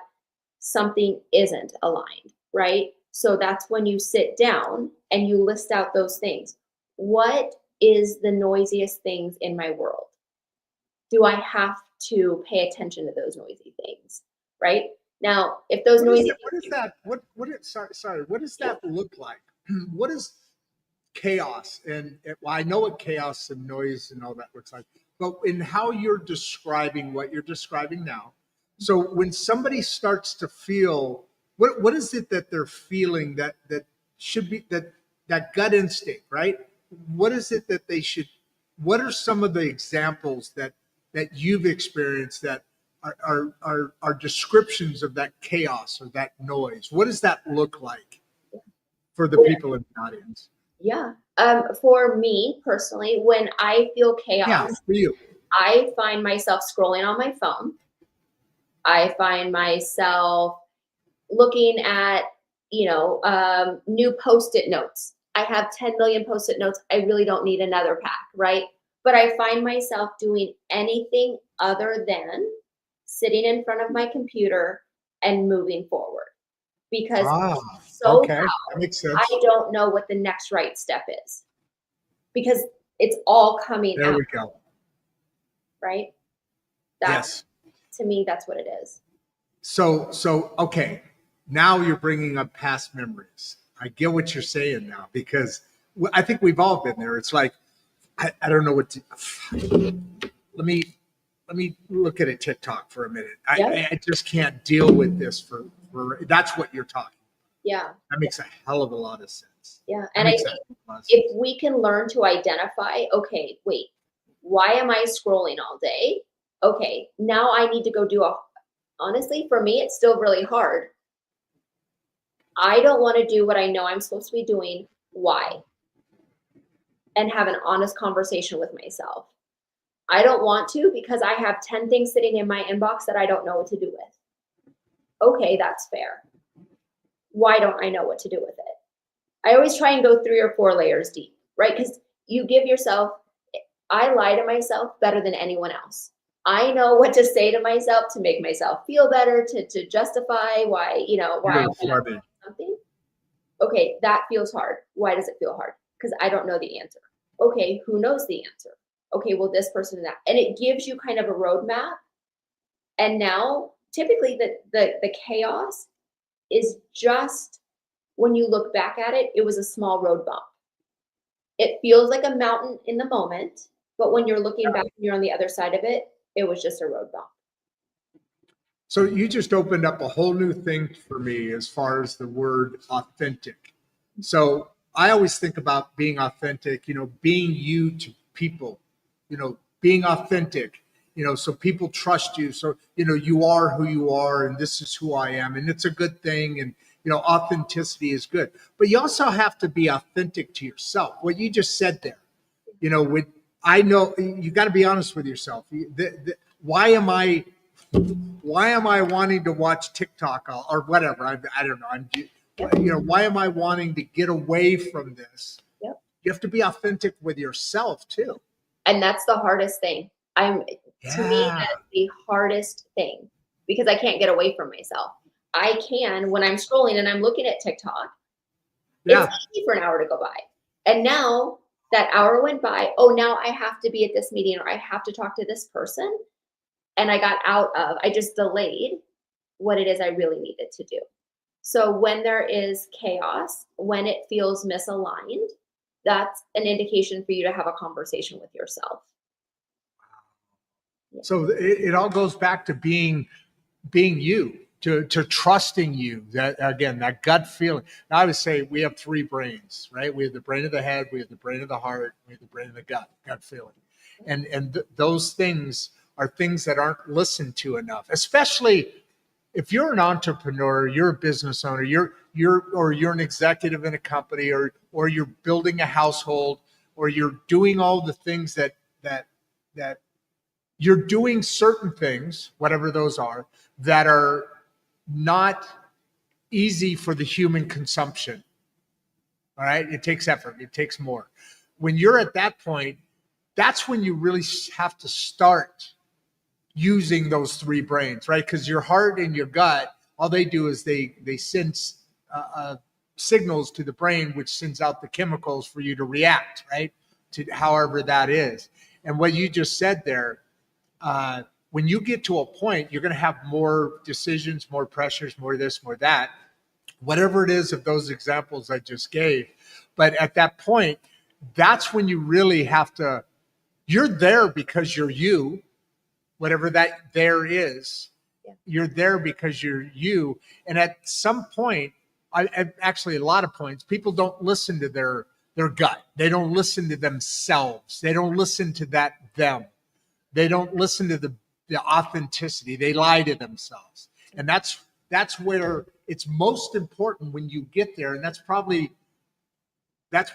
something isn't aligned, right? So that's when you sit down and you list out those things. What is the noisiest things in my world? Do I have to pay attention to those noisy things, right? Now, if those noisy What does that look like? What is chaos? Well, I know what chaos and noise and all that looks like, but in how you're describing what you're describing now. So when somebody starts to feel, what is it that they're feeling that should be that gut instinct, right? What is it that they should? What are some of the examples that you've experienced that are descriptions of that chaos or that noise? What does that look like for the people in the audience? Yeah. For me personally, when I feel chaos, Yeah, for you. I find myself scrolling on my phone. I find myself looking at, new Post-it notes. I have 10 million Post-it notes. I really don't need another pack, right? But I find myself doing anything other than sitting in front of my computer and moving forward because it's so Okay, loud, that makes I sense. don't know what the next right step is because it's all coming There out, we go. right? That's Yes. To me, that's what it is. So okay, now you're bringing up past memories. I get what you're saying now, because I think we've all been there. It's like I don't know what to. Let me look at a TikTok for a minute. Yeah. I just can't deal with this for that's what you're talking. Yeah. That makes a hell of a lot of sense. Yeah. That And I makes think a lot of sense. if we can learn to identify, okay, wait, why am I scrolling all day? Okay, now I need to go do honestly, for me, it's still really hard. I don't want to do what I know I'm supposed to be doing. Why? And have an honest conversation with myself. I don't want to because I have 10 things sitting in my inbox that I don't know what to do with. Okay, that's fair. Why don't I know what to do with it? I always try and go 3 or 4 layers deep, right? Because you give yourself, I lie to myself better than anyone else. I know what to say to myself to make myself feel better, to justify why, why I want to do something. Okay, that feels hard. Why does it feel hard? Because I don't know the answer. Okay, who knows the answer? Okay, well, this person and that. And it gives you kind of a roadmap. And now, typically, the chaos is just, when you look back at it, it was a small road bump. It feels like a mountain in the moment, but when you're looking back and you're on the other side of it, it was just a road bump. So you just opened up a whole new thing for me as far as the word authentic. So I always think about being authentic, being you to people, being authentic, so people trust you. So, you are who you are and this is who I am. And it's a good thing. And, authenticity is good. But you also have to be authentic to yourself. What you just said there, I know you got to be honest with yourself. Why am I wanting to watch TikTok or whatever? I don't know. Why am I wanting to get away from this? Yep. You have to be authentic with yourself too. And that's the hardest thing. To me, that's the hardest thing because I can't get away from myself. I can, when I'm scrolling and I'm looking at TikTok, it's easy for an hour to go by. And now that hour went by, oh, now I have to be at this meeting or I have to talk to this person. And I just delayed what it is I really needed to do. So when there is chaos, when it feels misaligned, that's an indication for you to have a conversation with yourself. Yeah. So it all goes back to being you, to trusting you. That again, that gut feeling. Now, I would say we have 3 brains, right? We have the brain of the head, we have the brain of the heart, we have the brain of the gut feeling, and those things are things that aren't listened to enough, especially if you're an entrepreneur, you're a business owner, you're an executive in a company, or you're building a household, or you're doing all the things that you're doing certain things, whatever those are, that are not easy for the human consumption. All right. It takes effort. It takes more. When you're at that point, that's when you really have to start using those 3 brains, right? Because your heart and your gut, all they do is they send signals to the brain, which sends out the chemicals for you to react, right? To however that is. And what you just said there, when you get to a point, you're going to have more decisions, more pressures, more this, more that, whatever it is of those examples I just gave. But at that point, that's when you really have to, you're there because you're you, whatever that there is. Yeah. You're there because you're you. And at some point, actually a lot of points, people don't listen to their gut. They don't listen to themselves. They don't listen to them. They don't listen to the authenticity. They lie to themselves. And that's where it's most important when you get there. And that's probably at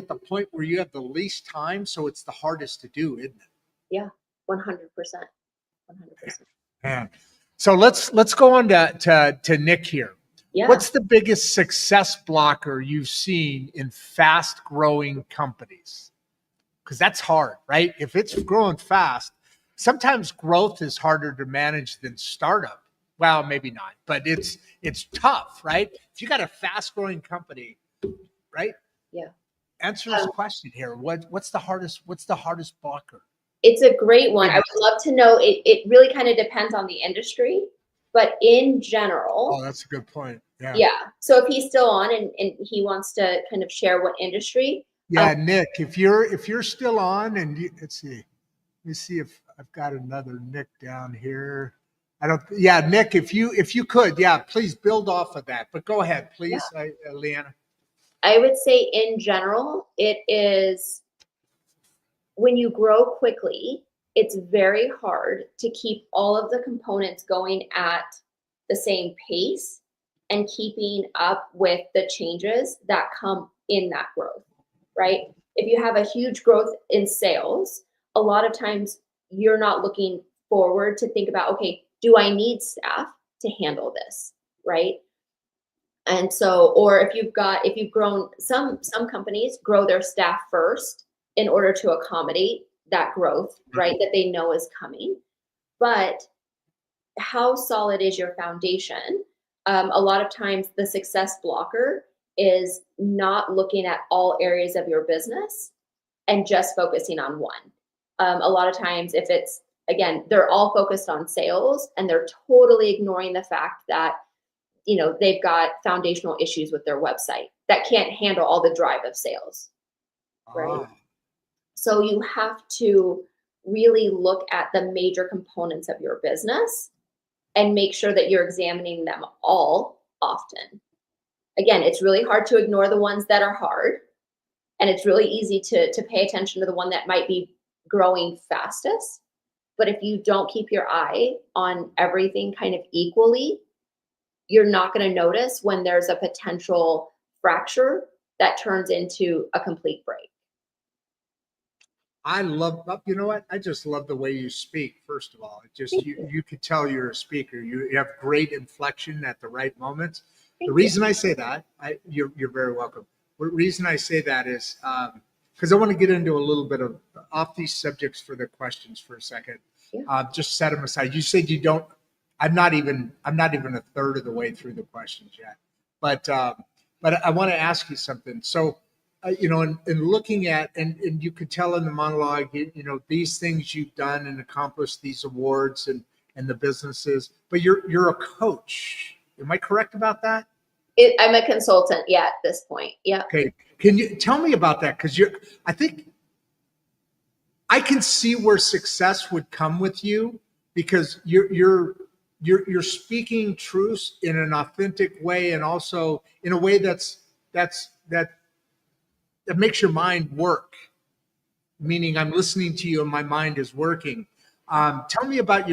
the point where you have the least time. So it's the hardest to do, isn't it? Yeah, 100%. 100%. Man. So let's go on to Nick here. Yeah. What's the biggest success blocker you've seen in fast growing companies? Because that's hard, right? If it's growing fast, sometimes growth is harder to manage than startup. Well, maybe not, but it's tough, right? If you got a fast growing company, right? Yeah. Answer this question here. What's the hardest blocker? It's a great one. I would love to know. It really kind of depends on the industry, but in general, Oh, that's a good point. Yeah. yeah. So if he's still on and he wants to kind of share what industry, Yeah, Nick, if you're still on, and let's see, let me see if I've got another Nick down here. I don't. Yeah, Nick, if you could, yeah, please build off of that. But go ahead, please, Leanna. I would say in general, it is when you grow quickly, it's very hard to keep all of the components going at the same pace and keeping up with the changes that come in that growth, right? If you have a huge growth in sales, a lot of times you're not looking forward to think about, okay, do I need staff to handle this, right? And so, or if you've grown, some companies grow their staff first in order to accommodate that growth, right, that they know is coming. But how solid is your foundation? A lot of times the success blocker is not looking at all areas of your business and just focusing on one. A lot of times, if it's, again, they're all focused on sales and they're totally ignoring the fact that, you know, they've got foundational issues with their website that can't handle all the drive of sales, right? So you have to really look at the major components of your business and make sure that you're examining them all often. Again, it's really hard to ignore the ones that are hard, and it's really easy to pay attention to the one that might be growing fastest. But if you don't keep your eye on everything kind of equally, you're not going to notice when there's a potential fracture that turns into a complete break. I love, you know what? I just love the way you speak. First of all, it just you could tell you're a speaker. You have great inflection at the right moments. The reason I say that, you're very welcome. The reason I say that is because I want to get into a little bit of off these subjects for the questions for a second. Just set them aside. You said you don't. I'm not even a third of the way through the questions yet, but I want to ask you something. So. You know, in looking at, and you could tell in the monologue, you know, these things you've done and accomplished, these awards and the businesses, but you're a coach. Am I correct about that? I'm a consultant, yeah, at this point. Yeah. Okay. Can you tell me about that? Because I think I can see where success would come with you because you're speaking truth in an authentic way and also in a way that makes your mind work, meaning I'm listening to you and my mind is working. Tell me about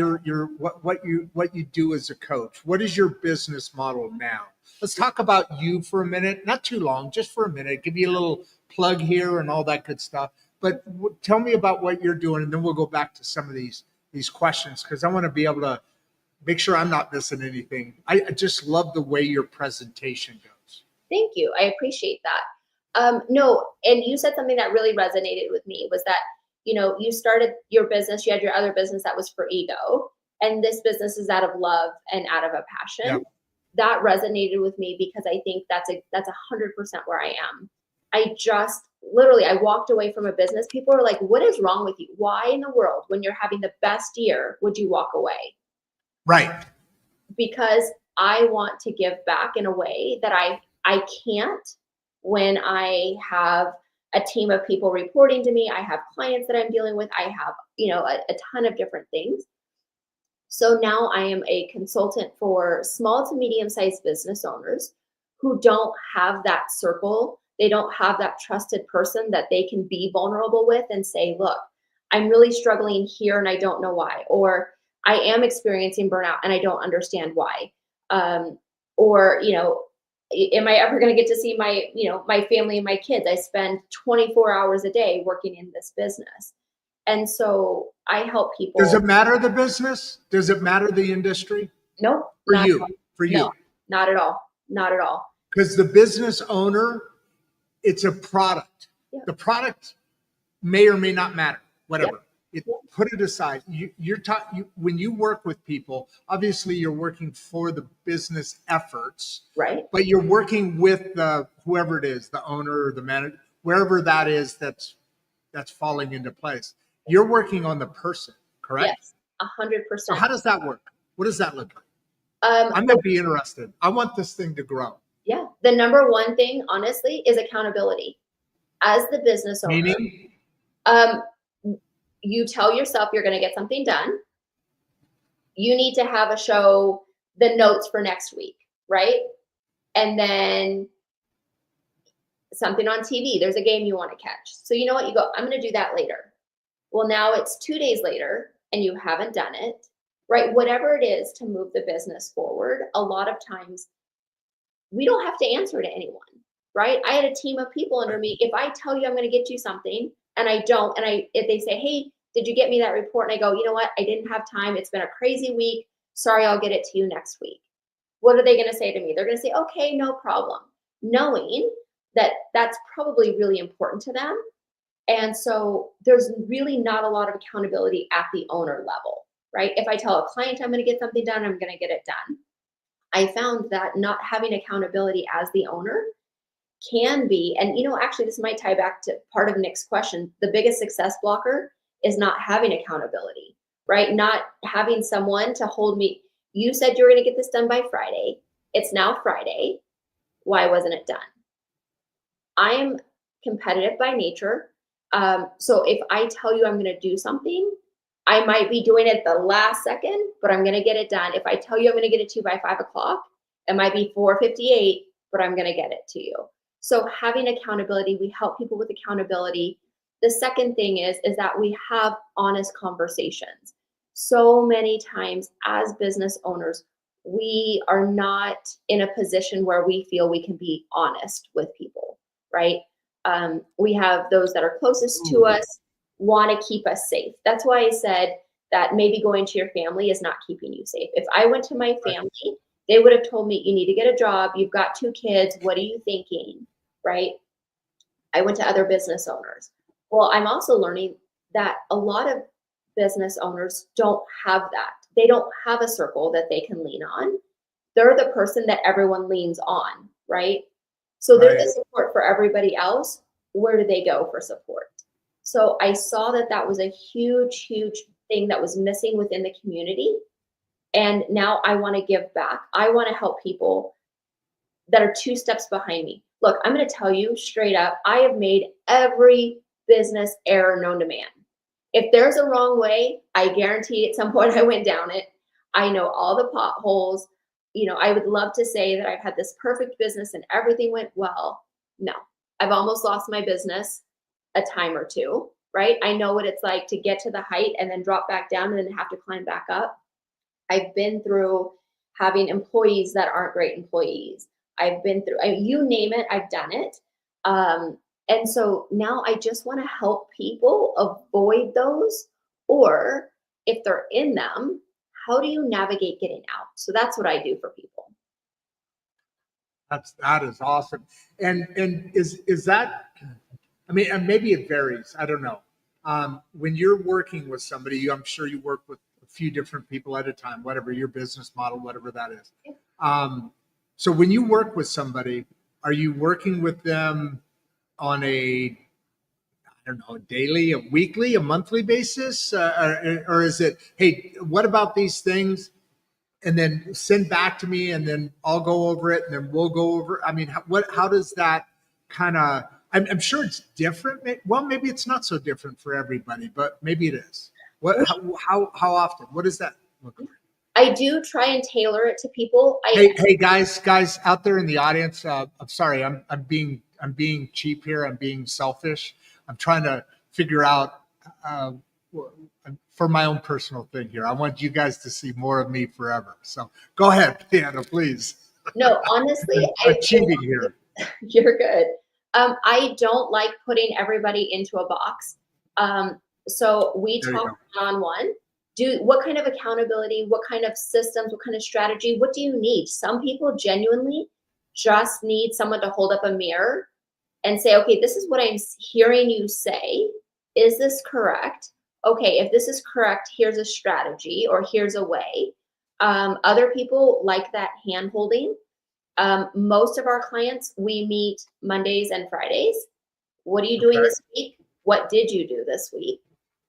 what you do as a coach. What is your business model now? Let's talk about you for a minute, not too long, just for a minute. Give you a little plug here and all that good stuff. But tell me about what you're doing, and then we'll go back to some of these questions because I want to be able to make sure I'm not missing anything. I just love the way your presentation goes. Thank you. I appreciate that. No, and you said something that really resonated with me was that, you know, you started your business, you had your other business that was for ego, and this business is out of love and out of a passion. Yep. That resonated with me because I think that's 100% where I am. I just literally, I walked away from a business. People are like, what is wrong with you? Why in the world, when you're having the best year, would you walk away? Right. Because I want to give back in a way that I can't when I have a team of people reporting to me. I have clients that I'm dealing with. I have, you know, a ton of different things. So now I am a consultant for small to medium-sized business owners who don't have that circle. They don't have that trusted person that they can be vulnerable with and say, look, I'm really struggling here and I don't know why. Or I am experiencing burnout and I don't understand why. Or, you know, am I ever going to get to see my, you know, my family and my kids? I spend 24 hours a day working in this business. And so I help people. Does it matter the business? Does it matter the industry? Nope. For you. No, not at all. Not at all. Because the business owner, it's a product. Yeah. The product may or may not matter, whatever. Yeah. Put it aside. When you work with people, obviously you're working for the business efforts, right? But you're working with whoever it is, the owner or the manager, wherever that is that's falling into place. you're working on the person, correct? Yes, 100%. So how does that work? What does that look like? I'm going to be interested. I want this thing to grow. Yeah. The number one thing, honestly, is accountability. As the business owner, Meaning? You tell yourself you're going to get something done. You need to have a show the notes for next week, right? And then something on TV, there's a game you want to catch. So you know what? You go, I'm going to do that later. Well, now it's 2 days later and you haven't done it, right? Whatever it is to move the business forward, a lot of times we don't have to answer to anyone, right? I had a team of people under me. If I tell you I'm going to get you something and I don't, and if they say, hey, did you get me that report? And I go, you know what? I didn't have time. It's been a crazy week. Sorry, I'll get it to you next week. What are they going to say to me? They're going to say, okay, no problem. Knowing that that's probably really important to them. And so there's really not a lot of accountability at the owner level, right? If I tell a client I'm going to get something done, I'm going to get it done. I found that not having accountability as the owner can be, and actually this might tie back to part of Nick's question, the biggest success blocker is not having accountability, right? Not having someone to hold me. You said you were going to get this done by Friday. It's now Friday. Why wasn't it done? I am competitive by nature. So if I tell you I'm going to do something, I might be doing it the last second, but I'm going to get it done. If I tell you I'm going to get it to you by 5 o'clock, it might be 4:58, but I'm going to get it to you. So having accountability, we help people with accountability. The second thing is that we have honest conversations. So many times as business owners, we are not in a position where we feel we can be honest with people, right? We have those that are closest to us want to keep us safe. That's why I said that maybe going to your family is not keeping you safe. If I went to my family, they would have told me, you need to get a job. You've got 2 kids. What are you thinking? Right? I went to other business owners. Well, I'm also learning that a lot of business owners don't have that. They don't have a circle that they can lean on. They're the person that everyone leans on, right? So there's the support for everybody else. Where do they go for support? So I saw that that was a huge, huge thing that was missing within the community. And now I want to give back. I want to help people that are 2 steps behind me. Look, I'm going to tell you straight up, I have made every business error known to man. If there's a wrong way, I guarantee at some point I went down it. I know all the potholes. I would love to say that I've had this perfect business and everything went well. No, I've almost lost my business a time or 2, right? I know what it's like to get to the height and then drop back down and then have to climb back up. I've been through having employees that aren't great employees. I've been through, you name it, I've done it. And so now I just want to help people avoid those, or if they're in them, how do you navigate getting out? So that's what I do for people. That is awesome. And is that, I mean, and maybe it varies. I don't know. When you're working with somebody, I'm sure you work with a few different people at a time, whatever your business model, whatever that is. So when you work with somebody, are you working with them on a daily, a weekly, a monthly basis? Or is it, hey, what about these things? And then send back to me and then I'll go over it and then we'll go over. I mean, how does that kind of, I'm sure it's different. Well, maybe it's not so different for everybody, but maybe it is. How often? What does that look like? I do try and tailor it to people. Hey, guys out there in the audience. I'm sorry. I'm being cheap here. I'm being selfish. I'm trying to figure out for my own personal thing here. I want you guys to see more of me forever. So go ahead, Leanna, please. No, honestly, I'm cheating here. You're good. I don't like putting everybody into a box. So we talk one-on-one. What kind of accountability, what kind of systems, what kind of strategy, what do you need? Some people genuinely just need someone to hold up a mirror and say, okay, this is what I'm hearing you say. Is this correct? Okay, if this is correct, here's a strategy or here's a way. Other people like that hand holding. Most of our clients, we meet Mondays and Fridays. What are you doing this week? What did you do this week?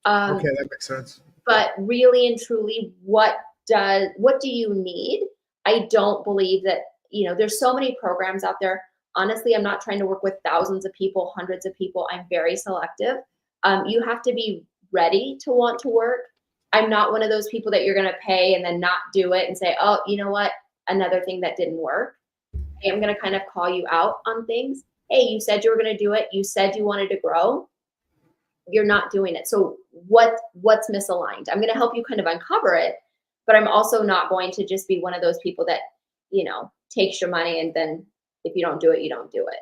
Okay, that makes sense. But really and truly, what do you need? I don't believe that, there's so many programs out there. Honestly, I'm not trying to work with thousands of people, hundreds of people. I'm very selective. You have to be ready to want to work. I'm not one of those people that you're going to pay and then not do it and say, oh, you know what? Another thing that didn't work. I'm going to kind of call you out on things. Hey, you said you were going to do it. You said you wanted to grow. You're not doing it. So what's misaligned? I'm going to help you kind of uncover it, but I'm also not going to just be one of those people that, takes your money and then if you don't do it, you don't do it.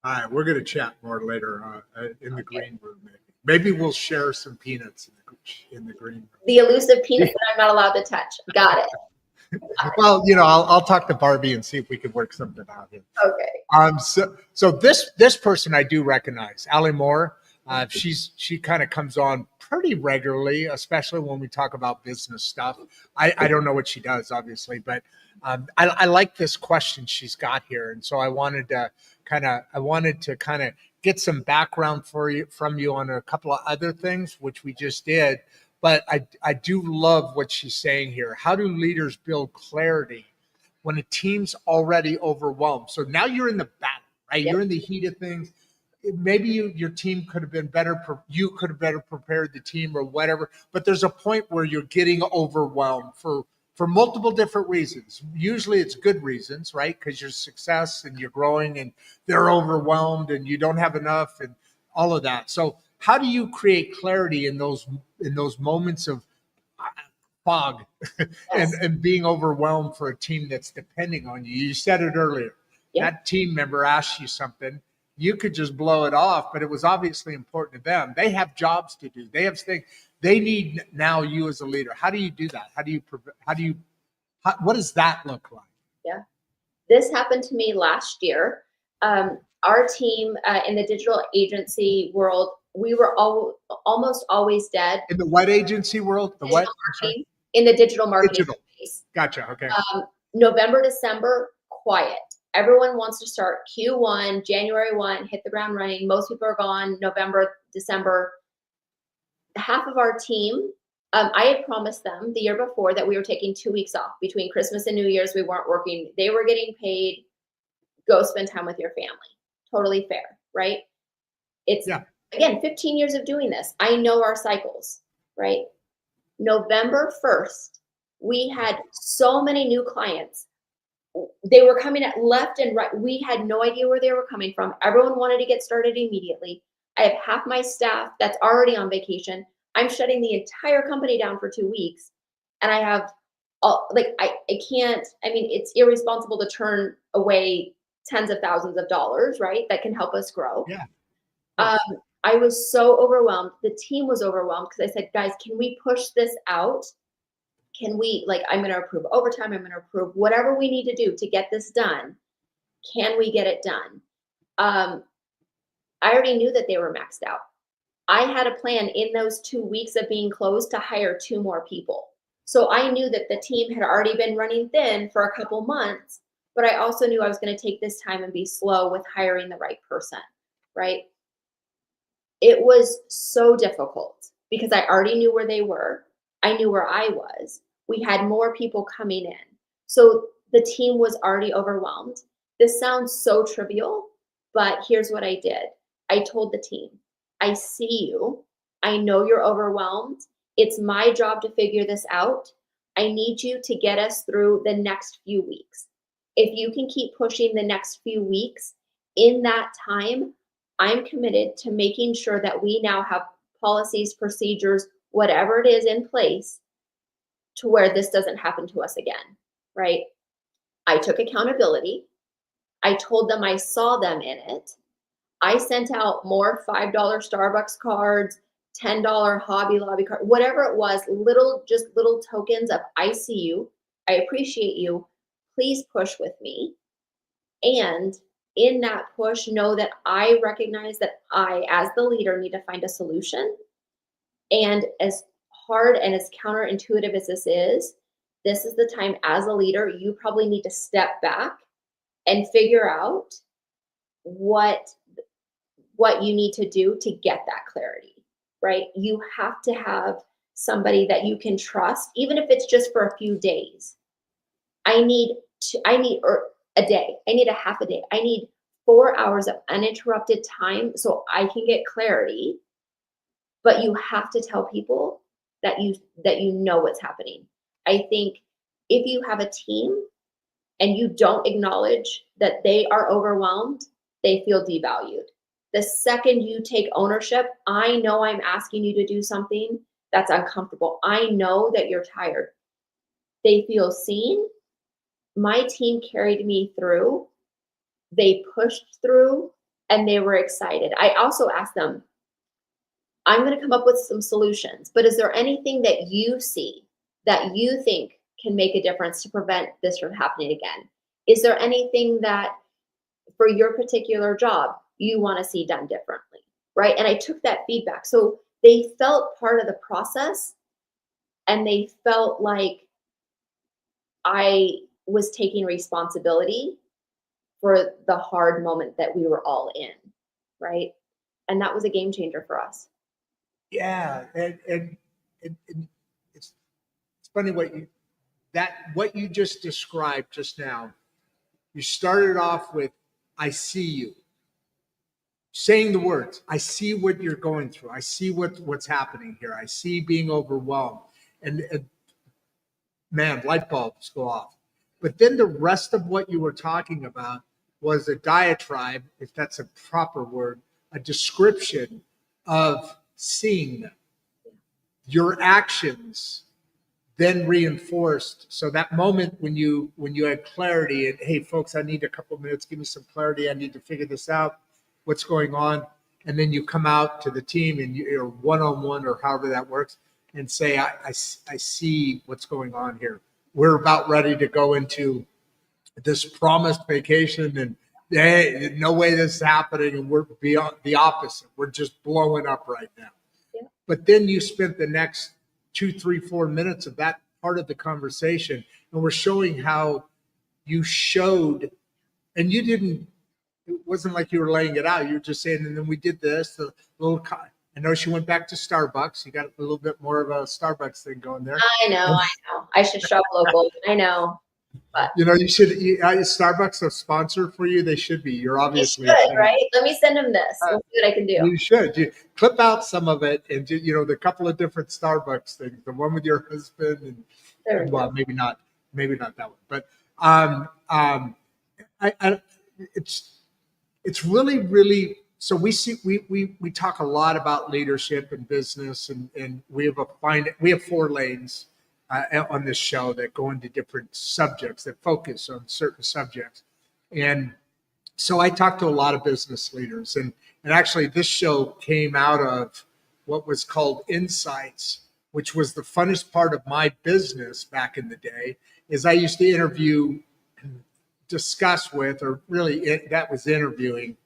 All right, we're going to chat more later in the Okay. green room. Maybe we'll share some peanuts in the green room. The elusive peanut that I'm not allowed to touch. Got it. Well, I'll talk to Barbie and see if we can work something out here. Okay. So this person I do recognize, Allie Moore. She kind of comes on pretty regularly, especially when we talk about business stuff. I don't know what she does, obviously, but I like this question she's got here, and so I wanted to kind of get some background from you on a couple of other things, which we just did. But I do love what she's saying here. How do leaders build clarity when a team's already overwhelmed? So now you're in the battle, right? Yep. You're in the heat of things. Maybe your team could have been better. You could have better prepared the team or whatever. But there's a point where you're getting overwhelmed for multiple different reasons. Usually it's good reasons, right? Because you're success and you're growing and they're overwhelmed and you don't have enough and all of that. So how do you create clarity in those moments of fog and being overwhelmed for a team that's depending on you? You said it earlier. Yeah. That team member asked you something. You could just blow it off, but it was obviously important to them. They have jobs to do. They have things they need now. You as a leader, how do you do that? What does that look like? Yeah. This happened to me last year. Our team in the digital agency world, we were almost always dead. In the what agency world? The what? In the digital marketing space. Gotcha. Okay. November, December, quiet. Everyone wants to start Q1, January 1, hit the ground running. Most people are gone November, December. Half of our team, I had promised them the year before that we were taking 2 weeks off between Christmas and New Year's. We weren't working. They were getting paid. Go spend time with your family. Totally fair, right? It's, again, 15 years of doing this. I know our cycles, right? November 1st, we had so many new clients. They were coming at left and right. We had no idea where they were coming from. Everyone wanted to get started immediately. I have half my staff that's already on vacation. I'm shutting the entire company down for 2 weeks. And I have I can't, it's irresponsible to turn away tens of thousands of dollars, right? That can help us grow. Yeah. I was so overwhelmed. The team was overwhelmed because I said, guys, can we push this out? Can we, I'm going to approve overtime. I'm going to approve whatever we need to do to get this done. Can we get it done? I already knew that they were maxed out. I had a plan in those 2 weeks of being closed to hire 2 more people. So I knew that the team had already been running thin for a couple months, but I also knew I was going to take this time and be slow with hiring the right person, right? It was so difficult because I already knew where they were. I knew where I was. We had more people coming in. So the team was already overwhelmed. This sounds so trivial, but here's what I did. I told the team, I see you. I know you're overwhelmed. It's my job to figure this out. I need you to get us through the next few weeks. If you can keep pushing the next few weeks, in that time, I'm committed to making sure that we now have policies, procedures, whatever it is in place to where this doesn't happen to us again, right? I took accountability. I told them I saw them in it. I sent out more $5 Starbucks cards, $10 Hobby Lobby card, whatever it was, just little tokens of I see you, I appreciate you, please push with me. And in that push, know that I recognize that I, as the leader, need to find a solution. And as hard and as counterintuitive as this is the time as a leader, you probably need to step back and figure out what you need to do to get that clarity. right? You have to have somebody that you can trust, even if it's just for a few days. I need or a day. I need a half a day. I need 4 hours of uninterrupted time so I can get clarity, but you have to tell people that you know what's happening. I think if you have a team and you don't acknowledge that they are overwhelmed, they feel devalued. The second you take ownership, I know I'm asking you to do something that's uncomfortable. I know that you're tired. They feel seen. My team carried me through. They pushed through and they were excited. I also asked them, I'm going to come up with some solutions, but is there anything that you see that you think can make a difference to prevent this from happening again? Is there anything that for your particular job you want to see done differently? Right. And I took that feedback. So they felt part of the process and they felt like I was taking responsibility for the hard moment that we were all in. Right. And that was a game changer for us. Yeah, and it's funny what you just described just now. You started off with "I see you," saying the words. I see what you're going through. I see what's happening here. I see being overwhelmed, and man, light bulbs go off. But then the rest of what you were talking about was a diatribe, if that's a proper word, a description of seeing them. Your actions then reinforced. So that moment when you had clarity and, hey folks, I need a couple of minutes, give me some clarity, I need to figure this out, what's going on, and then you come out to the team and you're one-on-one or however that works and say, I see what's going on here. We're about ready to go into this promised vacation, and hey, no way this is happening, and we're beyond the opposite. We're just blowing up right now. Yeah. But then you spent the next 2, 3, 4 minutes of that part of the conversation, and we're showing how you showed, and you didn't. It wasn't like you were laying it out. You were just saying, and then we did this. The little. I know she went back to Starbucks. You got a little bit more of a Starbucks thing going there. I know, I know. I should shop local. I know. But You know, you should. Is Starbucks a sponsor for you? They should be. You're you obviously should, a fan. right? Let me send him this. We'll see what I can do. You should. You clip out some of it and do, the couple of different Starbucks things. The one with your husband and well, maybe not that one, but I it's really. So we talk a lot about leadership and business, and we have 4 lanes on this show that go into different subjects that focus on certain subjects, and so I talked to a lot of business leaders, and actually this show came out of what was called Insights, which was the funnest part of my business back in the day. Is I used to interview, discuss with, or really that was interviewing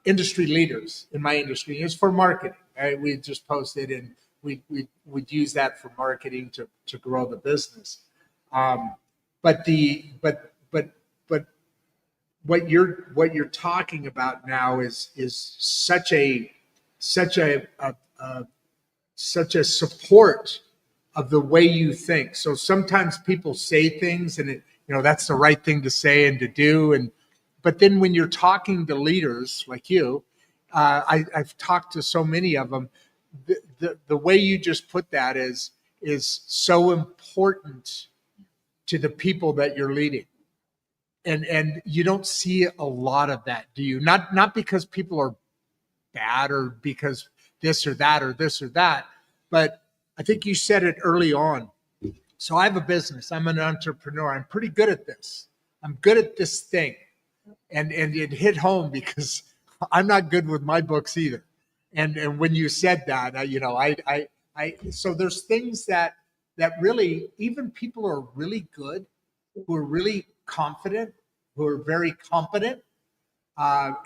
industry leaders in my industry. It was for marketing. Right? We just posted, and we'd use that for marketing to grow the business. But what you're talking about now is such a, such a support of the way you think. So sometimes people say things, and that's the right thing to say and to do, but then when you're talking to leaders like you, I've talked to so many of them. The way you just put that is so important to the people that you're leading. And you don't see a lot of that, do you? Not because people are bad or because this or that or this or that, but I think you said it early on. So I have a business. I'm an entrepreneur. I'm pretty good at this. I'm good at this thing. And it hit home because I'm not good with my books either. And when you said that, so there's things that really, even people who are really good, who are really confident, who are very competent,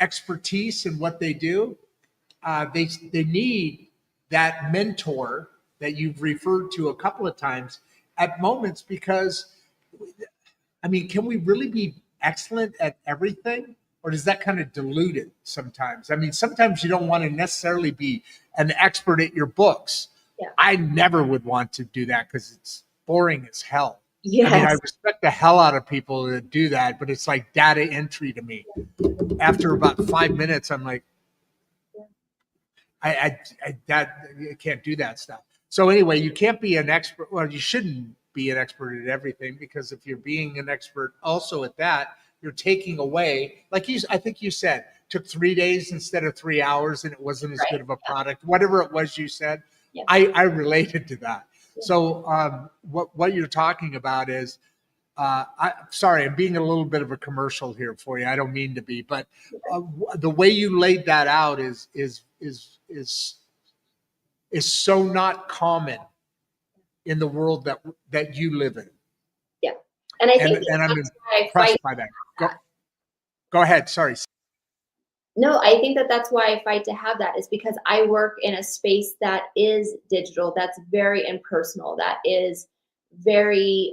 expertise in what they do, they need that mentor that you've referred to a couple of times at moments, because can we really be excellent at everything? or does that kind of dilute it sometimes? I mean, sometimes you don't want to necessarily be an expert at your books. Yeah. I never would want to do that because it's boring as hell. Yes. I mean, I respect the hell out of people that do that, but it's like data entry to me. After about 5 minutes, I'm like, I can't do that stuff. So anyway, you can't be an expert. Well, you shouldn't be an expert at everything, because if you're being an expert also at that, you're taking away, like I think you said, took 3 days instead of 3 hours, and it wasn't as good of a product. Whatever it was you said, I related to that. So what you're talking about is, sorry, I'm being a little bit of a commercial here for you. I don't mean to be, but the way you laid that out is so not common in the world that you live in. Yeah, and I think and I'm that's why I impressed fight by that. Go ahead. Sorry. No, I think that's why I fight to have that, is because I work in a space that is digital, that's very impersonal, that is very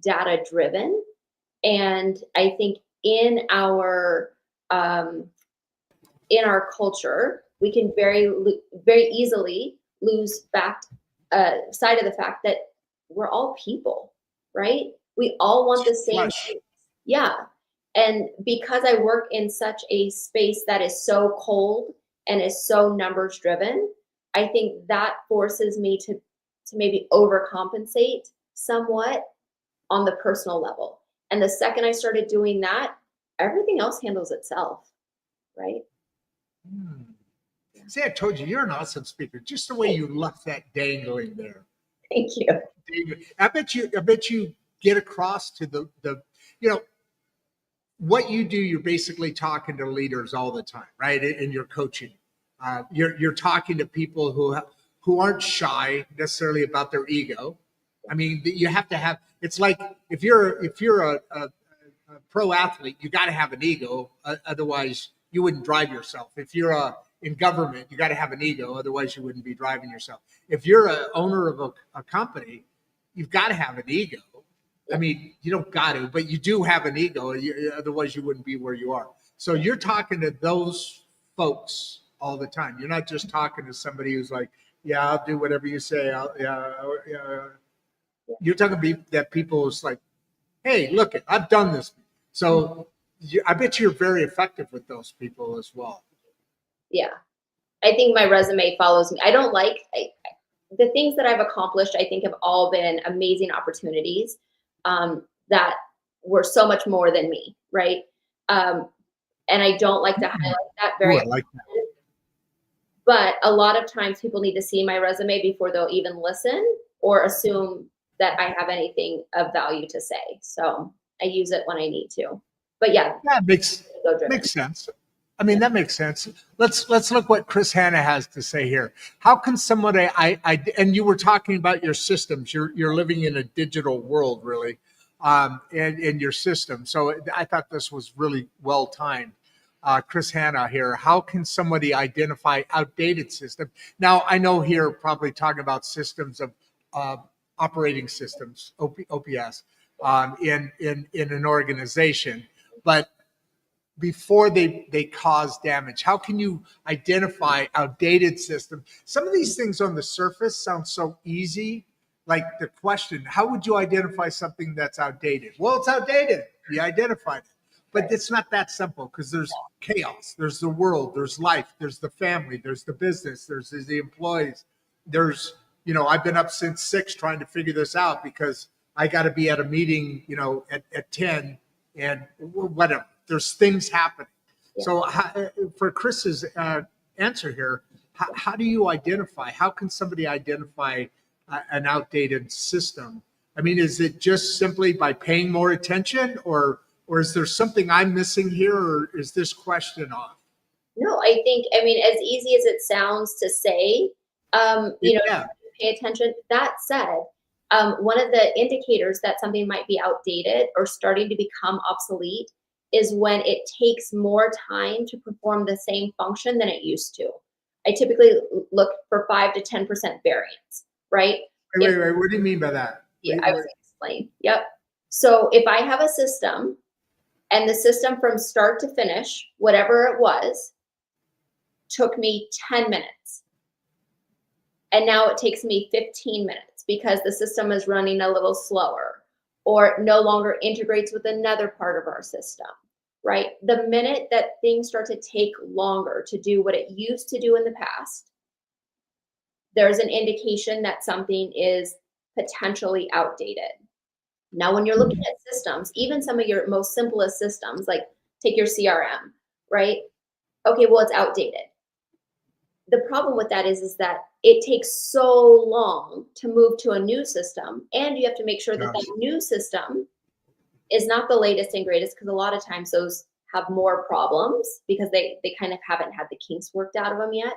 data driven. And I think in our culture, we can very easily lose sight of the fact that we're all people, right? We all want the same things. Yeah. And because I work in such a space that is so cold and is so numbers driven, I think that forces me to maybe overcompensate somewhat on the personal level. And the second I started doing that, everything else handles itself, right? See, I told you, you're an awesome speaker. Just the way you left that dangling there. Thank you. I bet you get across to the what you do. You're basically talking to leaders all the time, right? And you're coaching. You're talking to people who aren't shy necessarily about their ego. I mean, you have to have. It's like if you're a pro athlete, you got to have an ego. Otherwise, you wouldn't drive yourself. If you're in government, you got to have an ego. Otherwise, you wouldn't be driving yourself. If you're an owner of a company, you've got to have an ego. I mean, you don't got to, but you do have an ego. Otherwise, you wouldn't be where you are. So you're talking to those folks all the time. You're not just talking to somebody who's like, yeah, I'll do whatever you say. Yeah. You're talking to that people who's like, hey, look, I've done this. So I bet you're very effective with those people as well. Yeah. I think my resume follows me. I don't the things that I've accomplished, I think have all been amazing opportunities that were so much more than me, right? And I don't like to highlight that very often. Like that. But a lot of times people need to see my resume before they'll even listen or assume that I have anything of value to say. So I use it when I need to. But yeah. That makes sense. I mean, that makes sense. Let's look what Chris Hanna has to say here. How can somebody and you were talking about your systems. You're living in a digital world, really, and your system. So I thought this was really well timed. Chris Hanna here. How can somebody identify outdated systems? Now, I know here probably talking about systems of operating systems, OPS, in an organization, but before they cause damage, how can you identify outdated systems? Some of these things on the surface sound so easy. Like the question, how would you identify something that's outdated? Well, it's outdated. You identified it. But it's not that simple, because there's chaos. There's the world. There's life. There's the family. There's the business. There's the employees. There's, I've been up since 6 trying to figure this out because I got to be at a meeting, at 10 and whatever. There's things happening. Yeah. So for Chris's answer here, how do you identify? How can somebody identify an outdated system? I mean, is it just simply by paying more attention, or is there something I'm missing here, or is this question off? No, I mean, as easy as it sounds to say, pay attention. That said, one of the indicators that something might be outdated or starting to become obsolete is when it takes more time to perform the same function than it used to. I typically look for 5 to 10% variance, right? Wait. What do you mean by that? Yeah, I was going to explain. Yep. So if I have a system And the system from start to finish, whatever it was, took me 10 minutes. And now it takes me 15 minutes because the system is running a little slower or no longer integrates with another part of our system, right? The minute that things start to take longer to do what it used to do in the past, there's an indication that something is potentially outdated. Now, when you're looking at systems, even some of your most simplest systems, like take your CRM, right? Okay, well, it's outdated. The problem with that is that it takes so long to move to a new system, and you have to make sure that that new system is not the latest and greatest, because a lot of times those have more problems because they kind of haven't had the kinks worked out of them yet.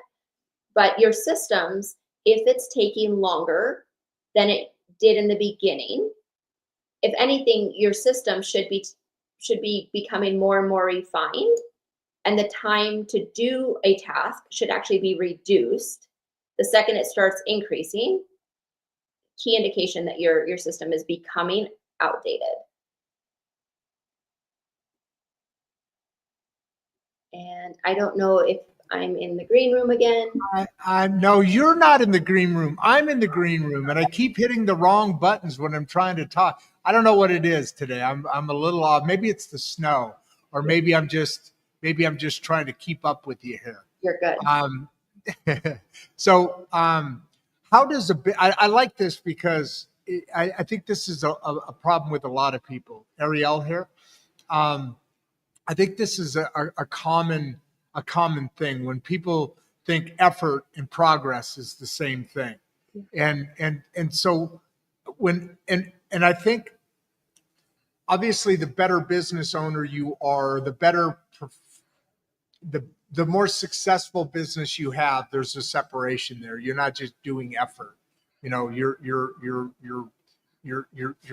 But your systems, if it's taking longer than it did in the beginning, if anything, your system should be becoming more and more refined, and the time to do a task should actually be reduced. The second it starts increasing, key indication that your system is becoming outdated. And I don't know if I'm in the green room again. No, you're not in the green room. I'm in the green room, and I keep hitting the wrong buttons when I'm trying to talk. I don't know what it is today. I'm a little off. Maybe it's the snow, or maybe I'm just trying to keep up with you here. You're good. So, how does I like this because I think this is a problem with a lot of people. Ariel here. I think this is a common thing when people think effort and progress is the same thing. And so and I think obviously the better business owner you are, the more successful business you have, there's a separation there. You're not just doing effort. You know, you're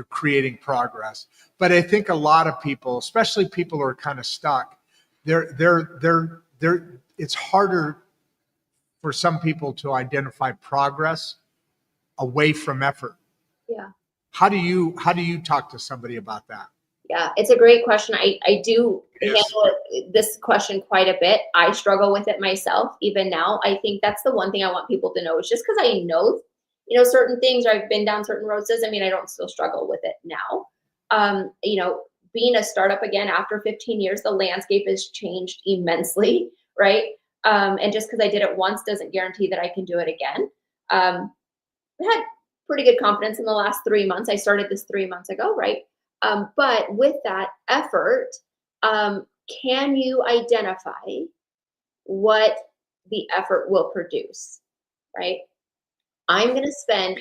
creating progress. But I think a lot of people, especially people who are kind of stuck, it's harder for some people to identify progress away from effort. Yeah. How do you talk to somebody about that? Yeah, it's a great question. I do handle this question quite a bit. I struggle with it myself even now. I think that's the one thing I want people to know is just because I know, certain things or I've been down certain roads doesn't mean I don't still struggle with it now. Being a startup again after 15 years, the landscape has changed immensely, right? And just because I did it once doesn't guarantee that I can do it again. I had pretty good confidence in the last 3 months. I started this 3 months ago, right? But with that effort, can you identify what the effort will produce, right? I'm going to spend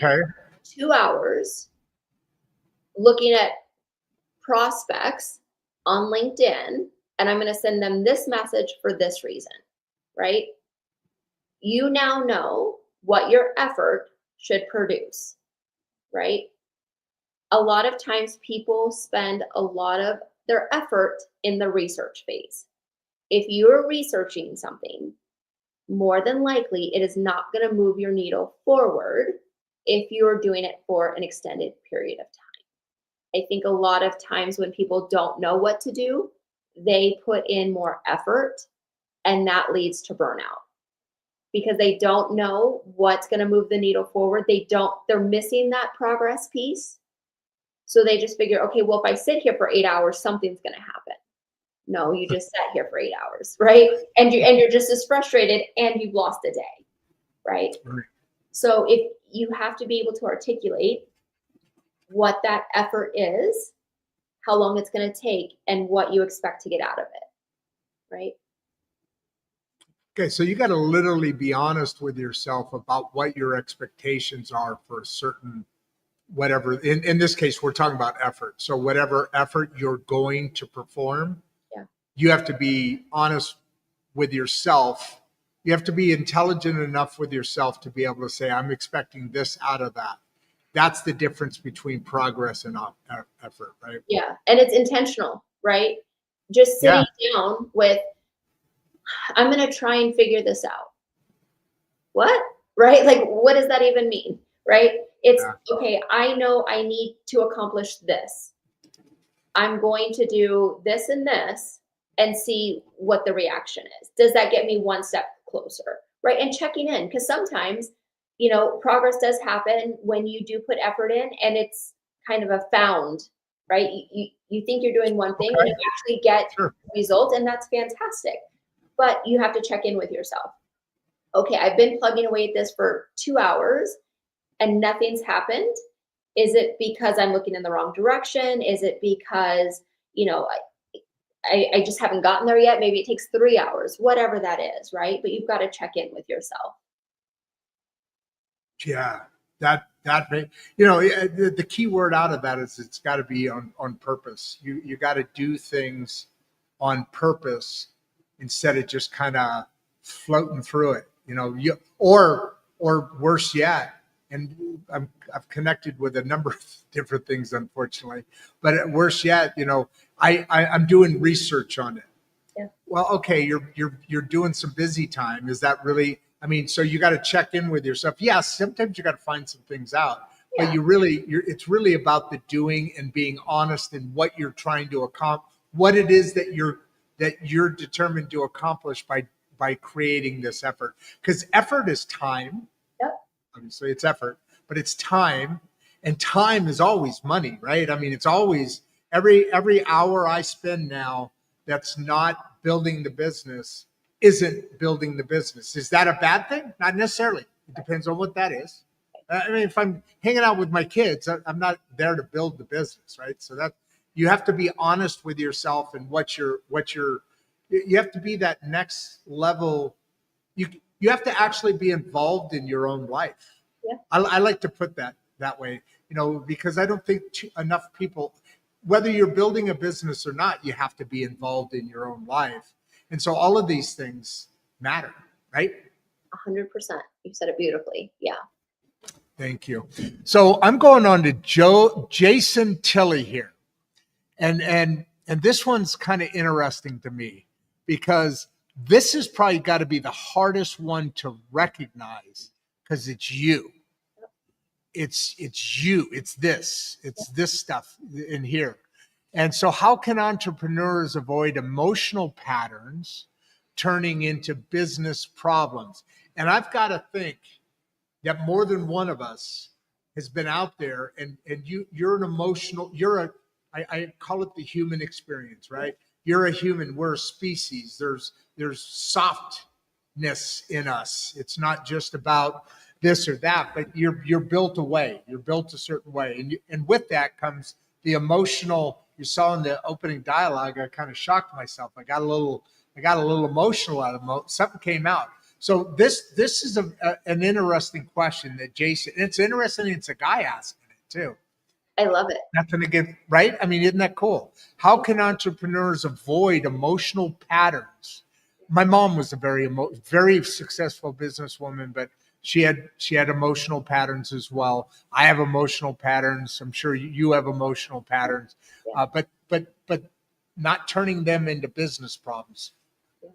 2 hours looking at prospects on LinkedIn, and I'm going to send them this message for this reason, right? You now know what your effort should produce, right? A lot of times people spend a lot of their effort in the research phase. If you're researching something, more than likely it is not going to move your needle forward if you're doing it for an extended period of time. I think a lot of times when people don't know what to do, they put in more effort, and that leads to burnout because they don't know what's going to move the needle forward. They're missing that progress piece. So they just figure, okay, well, if I sit here for 8 hours, something's going to happen. No, you just sat here for 8 hours, right? And you're just as frustrated, and you've lost a day, right? So if you have to be able to articulate what that effort is, how long it's going to take, and what you expect to get out of it, right? Okay, so you got to literally be honest with yourself about what your expectations are for a certain whatever. In this case, we're talking about effort. So whatever effort you're going to perform, you have to be honest with yourself. You have to be intelligent enough with yourself to be able to say, I'm expecting this out of that. That's the difference between progress and effort, right? Yeah, and it's intentional, right? Just sitting down with, I'm going to try and figure this out. What? Right? Like, what does that even mean? Right? It's okay. I know I need to accomplish this. I'm going to do this and this and see what the reaction is. Does that get me one step closer? Right. And checking in, because sometimes, progress does happen when you do put effort in, and it's kind of a found, right? You think you're doing one thing and you Okay. actually get Sure. a result, and that's fantastic. But you have to check in with yourself. Okay, I've been plugging away at this for 2 hours and nothing's happened. Is it because I'm looking in the wrong direction? Is it because, you know, I just haven't gotten there yet? Maybe it takes 3 hours, whatever that is, right? But you've got to check in with yourself. Yeah, the key word out of that is it's got to be on purpose. You got to do things on purpose instead of just kind of floating through it. Or worse yet, and I've connected with a number of different things, unfortunately. But worse yet, I'm doing research on it. Yeah. Well, okay, you're doing some busy time. Is that really? I mean, so you got to check in with yourself. Yes, sometimes you got to find some things out, but Yeah. it's really about the doing and being honest in what you're trying to accomplish, what it is that you're determined to accomplish by creating this effort. Because effort is time. Yep. Obviously, it's effort, but it's time, and time is always money, right? I mean, it's always every hour I spend now that's not building the business isn't building the business. Is that a bad thing? Not necessarily. It depends on what that is. I mean, if I'm hanging out with my kids, I'm not there to build the business, right? So that you have to be honest with yourself and you have to be that next level. You have to actually be involved in your own life. Yeah. I like to put that way, because I don't think enough people, whether you're building a business or not, you have to be involved in your own life. And so all of these things matter, right? 100%. You said it beautifully. Yeah. Thank you. So I'm going on to Jason Tilley here. And this one's kind of interesting to me because this has probably got to be the hardest one to recognize because it's you. It's you. It's this stuff in here. And so how can entrepreneurs avoid emotional patterns turning into business problems? And I've got to think that more than one of us has been out there and you're an emotional, I call it the human experience, right? You're a human, we're a species. There's softness in us. It's not just about this or that, but you're built a way. You're built a certain way. And with that comes the emotional. You saw in the opening dialogue, I kind of shocked myself. I got a little emotional out of it. Something came out. So this is an interesting question that Jason. It's interesting. It's a guy asking it too. I love it. Nothing to give, right? I mean, isn't that cool? How can entrepreneurs avoid emotional patterns? My mom was a very successful businesswoman, but she had emotional patterns as well. I have emotional patterns. I'm sure you have emotional patterns, but not turning them into business problems.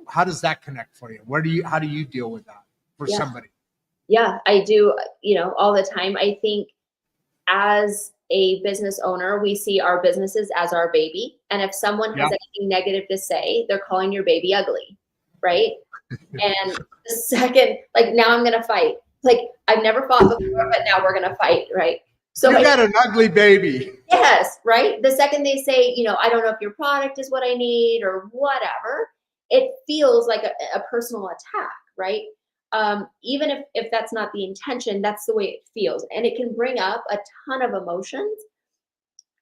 How does that connect for you? How do you deal with that for somebody? Yeah, I do, all the time. I think as a business owner, we see our businesses as our baby. And if someone has anything negative to say, they're calling your baby ugly, right? And the second, like, now I'm going to fight. Like, I've never fought before, but now we're going to fight, right? So you got an ugly baby. Yes, right? The second they say, I don't know if your product is what I need or whatever, it feels like a personal attack, right? Even if that's not the intention, that's the way it feels. And it can bring up a ton of emotions.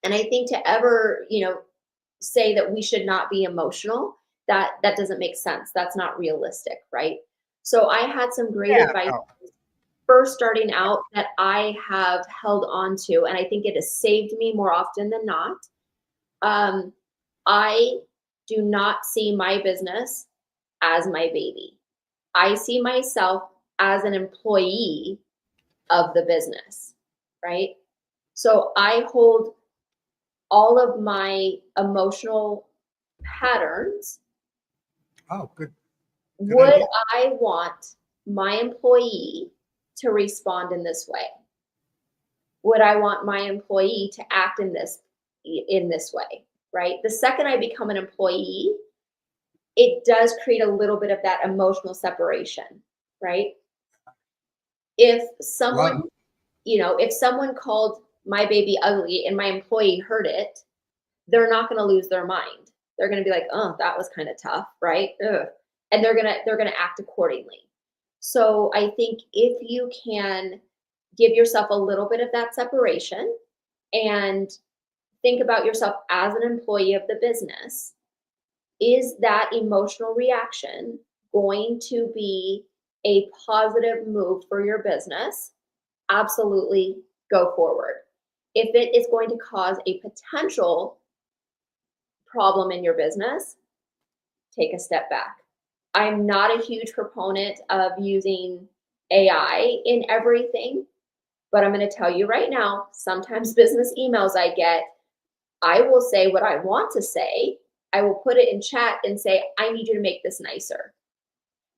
And I think to ever, say that we should not be emotional, that doesn't make sense. That's not realistic, right? So I had some great advice first starting out that I have held on to, and I think it has saved me more often than not. I do not see my business as my baby. I see myself as an employee of the business, right? So I hold all of my emotional patterns. Oh, good. Would idea. I want my employee to respond in this way? Would I want my employee to act in this way, right? The second I become an employee, it does create a little bit of that emotional separation, right? If someone, Love, if someone called my baby ugly and my employee heard it, they're not going to lose their mind. They're going to be like, "Oh, that was kind of tough," right? Ugh. And they're going to act accordingly. So I think if you can give yourself a little bit of that separation and think about yourself as an employee of the business, is that emotional reaction going to be a positive move for your business? Absolutely, go forward. If it is going to cause a potential problem in your business, take a step back. I'm not a huge proponent of using AI in everything, but I'm going to tell you right now, sometimes business emails I get, I will say what I want to say. I will put it in chat and say, I need you to make this nicer.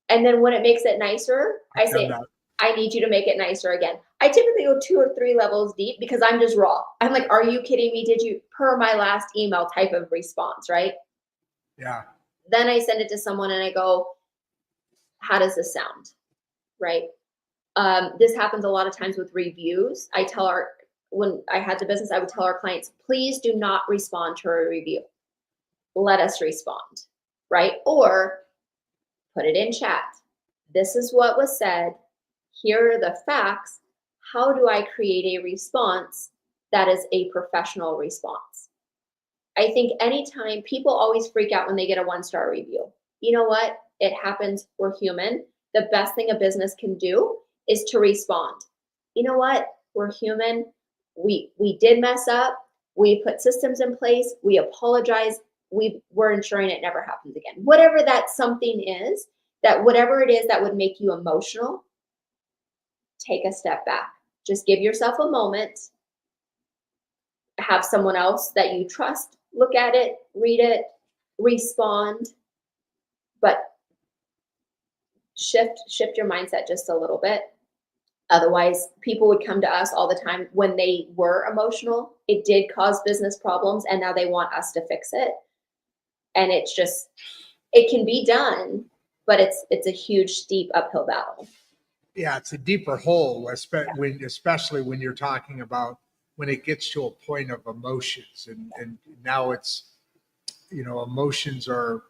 And then when it makes it nicer, I I've done say, that. I need you to make it nicer again. I typically go 2 or 3 levels deep because I'm just raw. I'm like, are you kidding me? Did you, per my last email type of response, right? Yeah. Then I send it to someone and I go, how does this sound? Right? This happens a lot of times with reviews. When I had the business, I would tell our clients, please do not respond to a review. Let us respond, right? Or put it in chat. This is what was said. Here are the facts. How do I create a response that is a professional response? I think anytime people always freak out when they get a 1-star review. You know what? It happens. We're human. The best thing a business can do is to respond. You know what? We're human. We did mess up. We put systems in place. We apologize. We're ensuring it never happens again. Whatever that something is, that whatever it is that would make you emotional, take a step back. Just give yourself a moment. Have someone else that you trust look at it, read it, respond, but shift your mindset just a little bit. Otherwise, people would come to us all the time when they were emotional. It did cause business problems, and now they want us to fix it. And it can be done, but it's a huge, steep uphill battle. Yeah, it's a deeper hole, especially when you're talking about when it gets to a point of emotions, and now it's, emotions are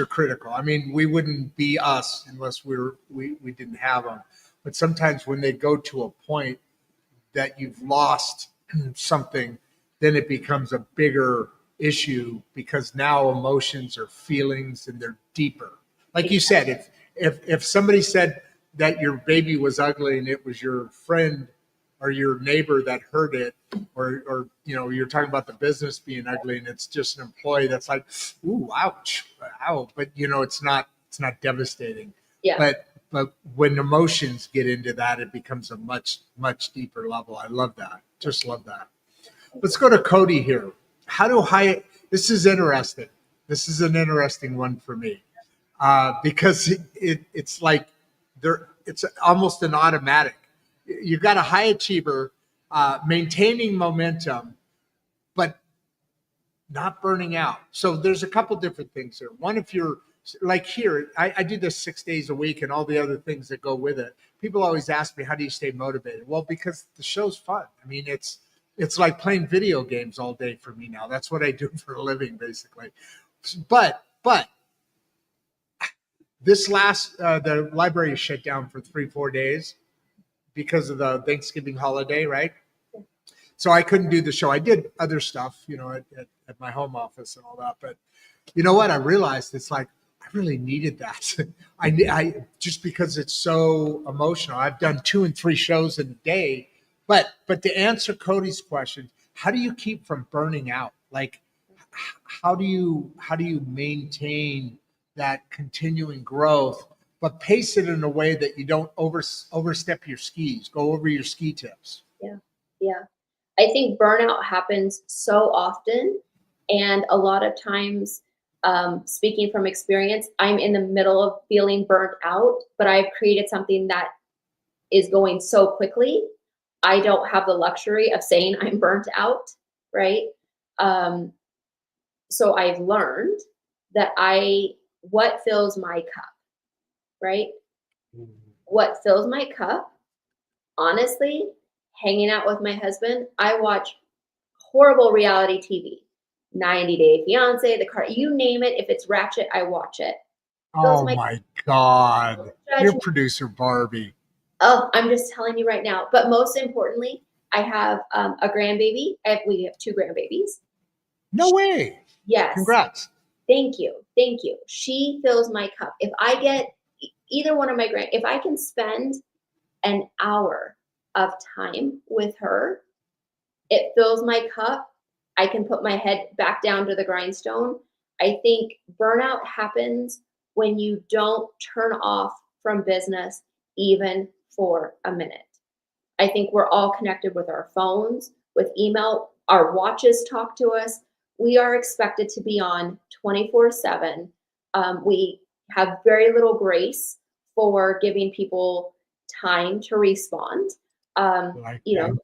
critical. I mean, we wouldn't be us unless we didn't have them. But sometimes when they go to a point that you've lost something, then it becomes a bigger issue because now emotions are feelings and they're deeper. Like you said, if somebody said that your baby was ugly and it was your friend or your neighbor that heard it, or you're talking about the business being ugly and it's just an employee that's like, ooh, ouch, ow, but it's not devastating. Yeah. But when emotions get into that, it becomes a much deeper level. I love that. Just love that. Let's go to Cody here. This is interesting. This is an interesting one for me, because it's like it's almost an automatic. You've got a high achiever, maintaining momentum, but not burning out. So there's a couple different things there. One, if you're like here, I do this 6 days a week and all the other things that go with it. People always ask me, how do you stay motivated? Well, because the show's fun. I mean, it's like playing video games all day for me now. That's what I do for a living, basically. But this the library is shut down for 3-4 days because of the Thanksgiving holiday, right? So I couldn't do the show. I did other stuff, at my home office and all that. But you know what? I realized it's like I really needed that. I just because it's so emotional. I've done 2 and 3 shows in a day. But to answer Cody's question, how do you keep from burning out? Like, how do you maintain that continuing growth, but pace it in a way that you don't overstep your skis, go over your ski tips? Yeah. Yeah. I think burnout happens so often. And a lot of times, speaking from experience, I'm in the middle of feeling burnt out, but I've created something that is going so quickly. I don't have the luxury of saying I'm burnt out, right? So I've learned that what fills my cup, right? What fills my cup, honestly, hanging out with my husband. I watch horrible reality TV, 90 Day Fiance, you name it. If it's ratchet, I watch it. Fills Oh my my God. judge Your me. producer, Barbie. Oh, I'm just telling you right now. But most importantly, I have a grandbaby. We have two grandbabies. No way. Yes. Congrats. Thank you. Thank you. She fills my cup. If I get either one of if I can spend an hour of time with her, it fills my cup. I can put my head back down to the grindstone. I think burnout happens when you don't turn off from business even for a minute. I think we're all connected with our phones, with email. Our watches talk to us. We are expected to be on 24/7. We have very little grace for giving people time to respond. Like You that. know,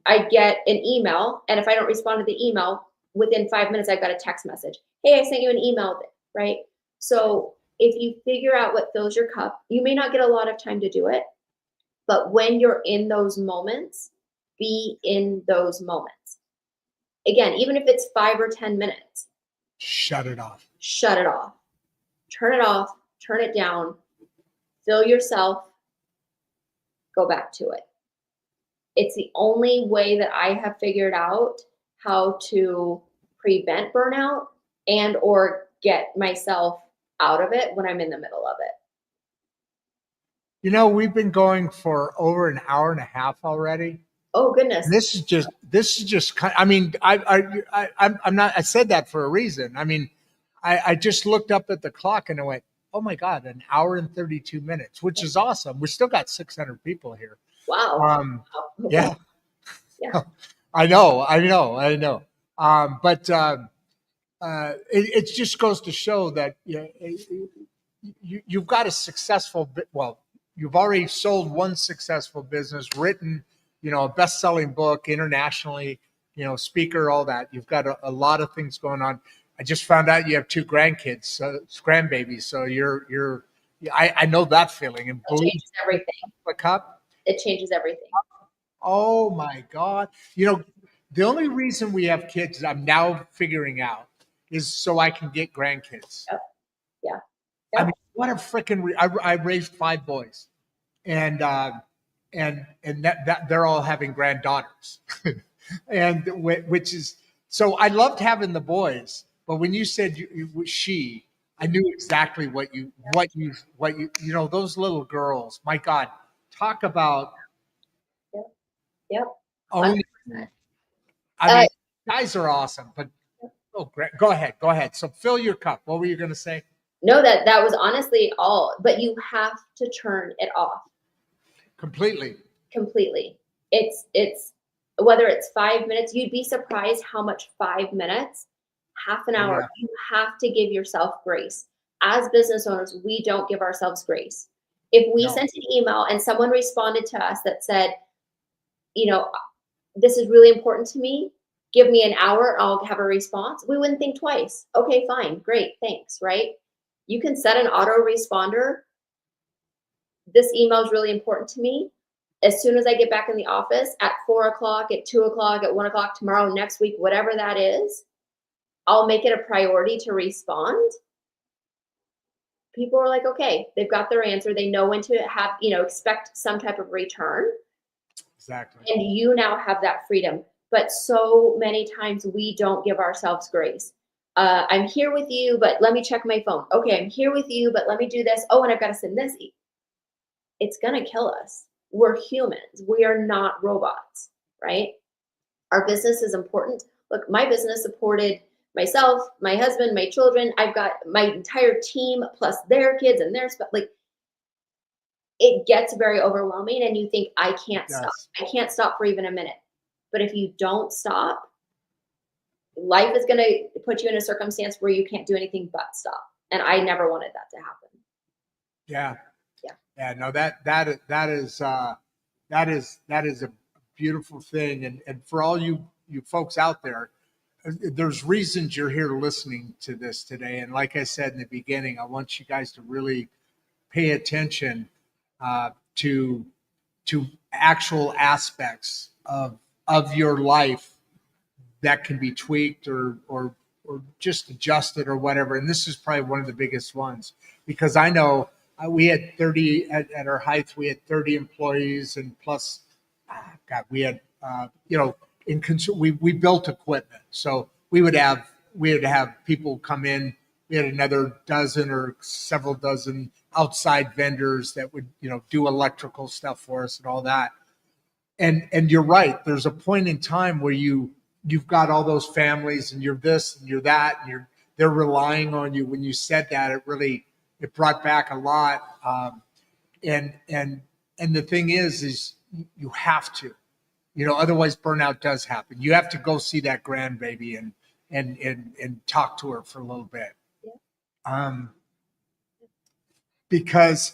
I get an email, and if I don't respond to the email, within 5 minutes, I've got a text message. Hey, I sent you an email, right? So if you figure out what fills your cup, you may not get a lot of time to do it, but when you're in those moments, be in those moments. Again, even if it's 5 or 10 minutes, Shut it off. shut it off. Turn it off, turn it down, fill yourself, go back to it. It's the only way that I have figured out how to prevent burnout and or get myself out of it when I'm in the middle of it. You know, we've been going for over an hour and a half already. Oh goodness. This is just kind. I mean, I'm not. I said that for a reason. I mean, I just looked up at the clock and I went, oh my God, an hour and 32 minutes, which is awesome. We still got 600 people here. Wow. Yeah, Yeah. I know. But it just goes to show that you've got a successful. Well, you've already sold one successful business, written, a best-selling book internationally, speaker, all that. You've got a lot of things going on. I just found out you have two grandkids, grandbabies. So I know that feeling. And It changes everything. the cup. It changes everything. Oh my God. The only reason we have kids, I'm now figuring out, is so I can get grandkids. Yep. Yeah. I mean, what a freaking, I raised 5 boys, and that they're all having granddaughters. And which is, so I loved having the boys, but when you said she, I knew exactly what you, those little girls, my God, talk about Yep. Yep. only, 100%. I mean, guys are awesome, but go ahead. So fill your cup. What were you going to say? No, that was honestly all, but you have to turn it off Completely. It's whether it's 5 minutes, you'd be surprised how much 5 minutes, half an hour, Yeah. you have to give yourself grace. As business owners, we don't give ourselves grace. If we No. sent an email and someone responded to us that said, this is really important to me, give me an hour, I'll have a response, we wouldn't think twice. Okay, fine, great, thanks, right? You can set an autoresponder. This email is really important to me. As soon as I get back in the office at 4 o'clock, at 2 o'clock, at 1 o'clock tomorrow, next week, whatever that is, I'll make it a priority to respond. People are like, okay, they've got their answer. They know when to have, expect some type of return. Exactly. And you now have that freedom. But so many times we don't give ourselves grace. I'm here with you, but let me check my phone. Okay, I'm here with you, but let me do this. Oh, and I've got to send this. It's going to kill us. We're humans. We are not robots, right? Our business is important. Look, my business supported myself, my husband, my children. I've got my entire team plus their kids and their stuff. Like, it gets very overwhelming and you think, I can't stop. I can't stop for even a minute. But if you don't stop, life is going to put you in a circumstance where you can't do anything but stop. And I never wanted that to happen. Yeah. Yeah. Yeah. No, that is a beautiful thing. And for all you folks out there, there's reasons you're here listening to this today. And like I said in the beginning, I want you guys to really pay attention to actual aspects of your life that can be tweaked or just adjusted or whatever. And this is probably one of the biggest ones, because I know we had 30 at our height, we had 30 employees, and plus, God, we had, we built equipment. So we would have people come in. We had another dozen or several dozen outside vendors that would, do electrical stuff for us and all that. And you're right. There's a point in time where you've got all those families, and you're this and you're that, and they're relying on you. When you said that, it brought back a lot. And the thing is you have to, otherwise burnout does happen. You have to go see that grandbaby and talk to her for a little bit. Because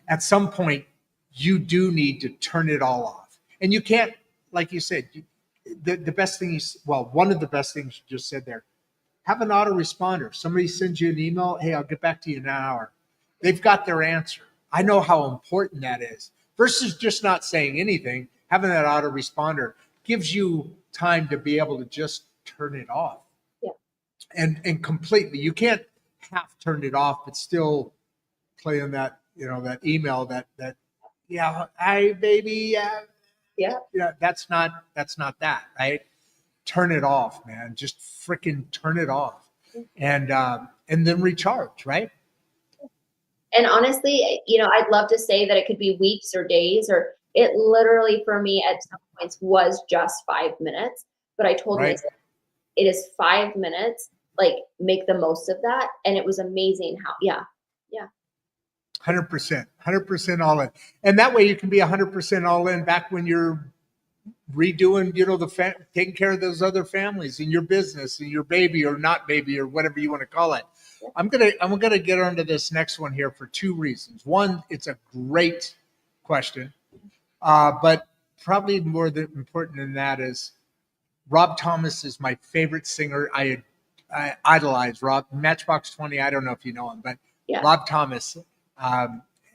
at some point you do need to turn it all off, and you can't, like you said, the best thing one of the best things you just said there, have an autoresponder. Somebody sends you an email, hey, I'll get back to you in an hour. They've got their answer. I know how important that is, versus just not saying anything. Having that autoresponder gives you time to be able to just turn it off. Yeah. And completely. You can't half turn it off, but still play on that, that email that yeah, hi baby, yeah. That's not that, right? Turn it off, man. Just freaking turn it off, and then recharge, right? And honestly, I'd love to say that it could be weeks or days, or it literally for me at some points was just 5 minutes. But I told myself it is 5 minutes. Like, make the most of that. And it was amazing how, yeah. 100% all in. And that way you can be 100% all in back when you're redoing, taking care of those other families in your business and your baby or not baby or whatever you want to call it. I'm gonna get onto this next one here for two reasons. One, it's a great question, but probably more important than that is Rob Thomas is my favorite singer. I idolize Rob. Matchbox 20. I don't know if you know him, but yeah. Rob Thomas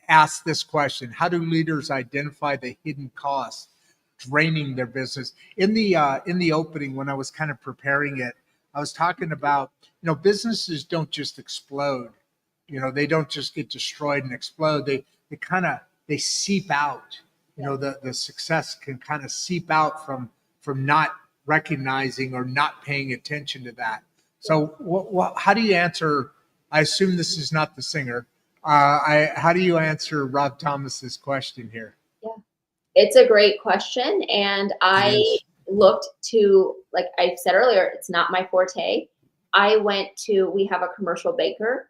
asked this question: how do leaders identify the hidden costs draining their business? In the opening, when I was kind of preparing it, I was talking about, businesses don't just explode. They don't just get destroyed and explode. They seep out. The success can kind of seep out from not recognizing or not paying attention to that. So how do you answer? I assume this is not the singer. How do you answer Rob Thomas's question here? Yeah, it's a great question. And I looked to, like I said earlier, it's not my forte. We have a commercial banker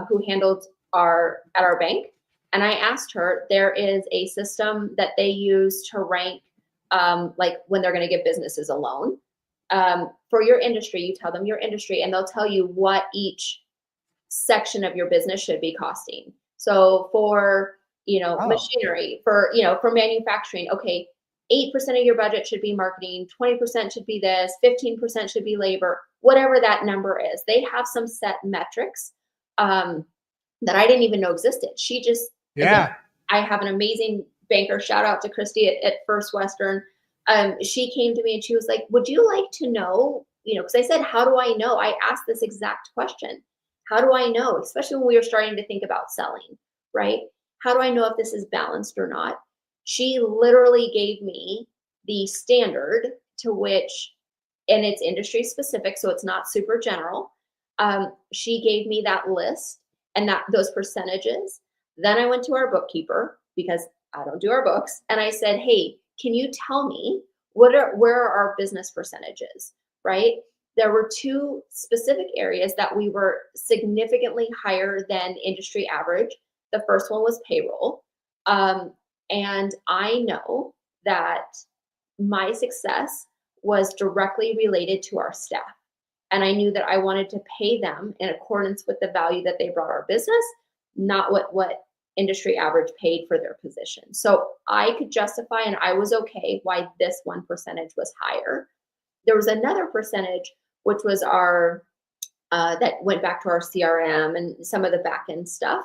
who handled at our bank. And I asked her, there is a system that they use to rank, like when they're going to give businesses a loan. For your industry, you tell them your industry, and they'll tell you what each section of your business should be costing. So for, machinery, for manufacturing, okay, 8% of your budget should be marketing, 20% should be this, 15% should be labor, whatever that number is. They have some set metrics that I didn't even know existed. Again, I have an amazing banker. Shout out to Christy at First Western. She came to me and she was like, would you like to know, because I said, how do I know? I asked this exact question. How do I know? Especially when we were starting to think about selling, right? How do I know if this is balanced or not? She literally gave me the standard to which, and it's industry specific, so it's not super general. She gave me that list and those percentages. Then I went to our bookkeeper, because I don't do our books, and I said, hey, can you tell me where are our business percentages, right? There were two specific areas that we were significantly higher than industry average. The first one was payroll. And I know that my success was directly related to our staff. And I knew that I wanted to pay them in accordance with the value that they brought our business, not what industry average paid for their position. So I could justify, and I was okay, why this one percentage was higher. There was another percentage which was our, that went back to our CRM and some of the back end stuff,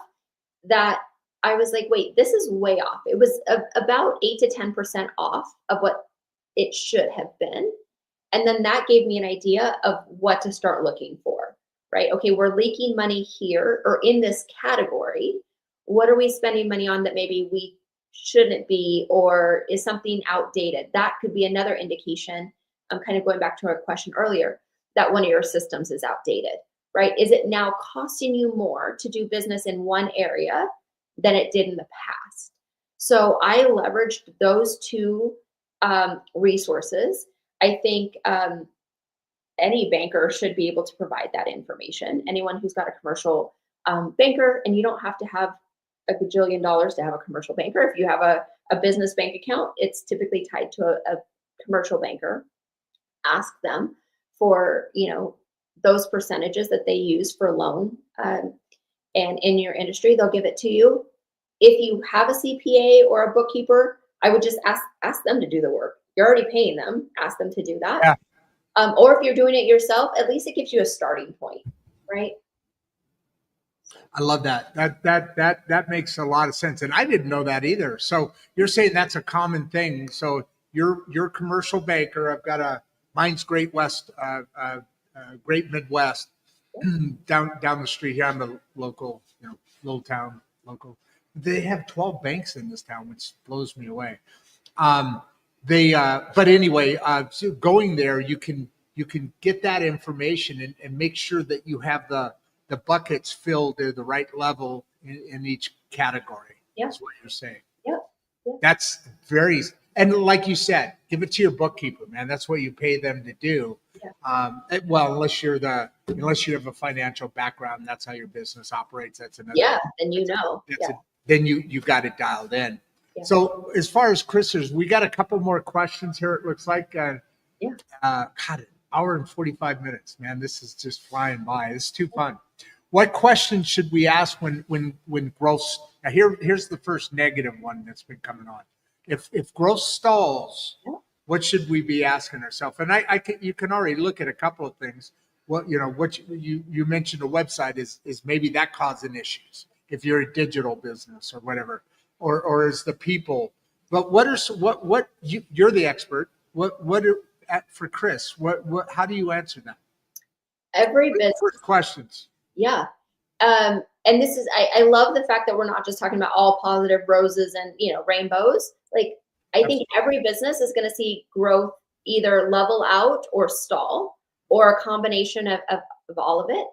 that I was like, wait, this is way off. It was about 8 to 10% off of what it should have been. And then that gave me an idea of what to start looking for, right? Okay, we're leaking money here or in this category. What are we spending money on that maybe we shouldn't be, or is something outdated? That could be another indication. I'm kind of going back to our question earlier, that one of your systems is outdated, right? Is it now costing you more to do business in one area than it did in the past? So I leveraged those two resources. I think any banker should be able to provide that information. Anyone who's got a commercial banker, and you don't have to have a gajillion dollars to have a commercial banker. If you have a business bank account, it's typically tied to a commercial banker. Ask them for, those percentages that they use for loan. And in your industry, they'll give it to you. If you have a CPA or a bookkeeper, I would just ask them to do the work. You're already paying them, ask them to do that. Yeah. Or if you're doing it yourself, at least it gives you a starting point, right? I love that. That makes a lot of sense. And I didn't know that either. So you're saying that's a common thing. So you're commercial banker. I've got mine's Great West, Great Midwest down the street here. I'm a local, little town local. They have 12 banks in this town, which blows me away. But anyway, so going there, you can get that information and make sure that you have the buckets filled at the right level in each category. Yeah. That's what you're saying. Yep. That's very, and like you said, give it to your bookkeeper, man. That's what you pay them to do. Yeah. Well, unless you have a financial background, that's how your business operates. That's another. Yeah, then then you got it dialed in. Yeah. So as far as Chris's, we got a couple more questions here. It looks like, God, an hour and 45 minutes, man. This is just flying by. This is too fun. What questions should we ask when growth? Now here's the first negative one that's been coming on. If growth stalls, what should we be asking ourselves? And you can already look at a couple of things. What you mentioned a website is maybe that causing issues if you're a digital business or whatever, or is the people. But you're the expert. For Chris, how do you answer that? Every business. First questions. Yeah. And this is, I love the fact that we're not just talking about all positive roses and, rainbows. Like, I think every business is going to see growth either level out or stall, or a combination of all of it.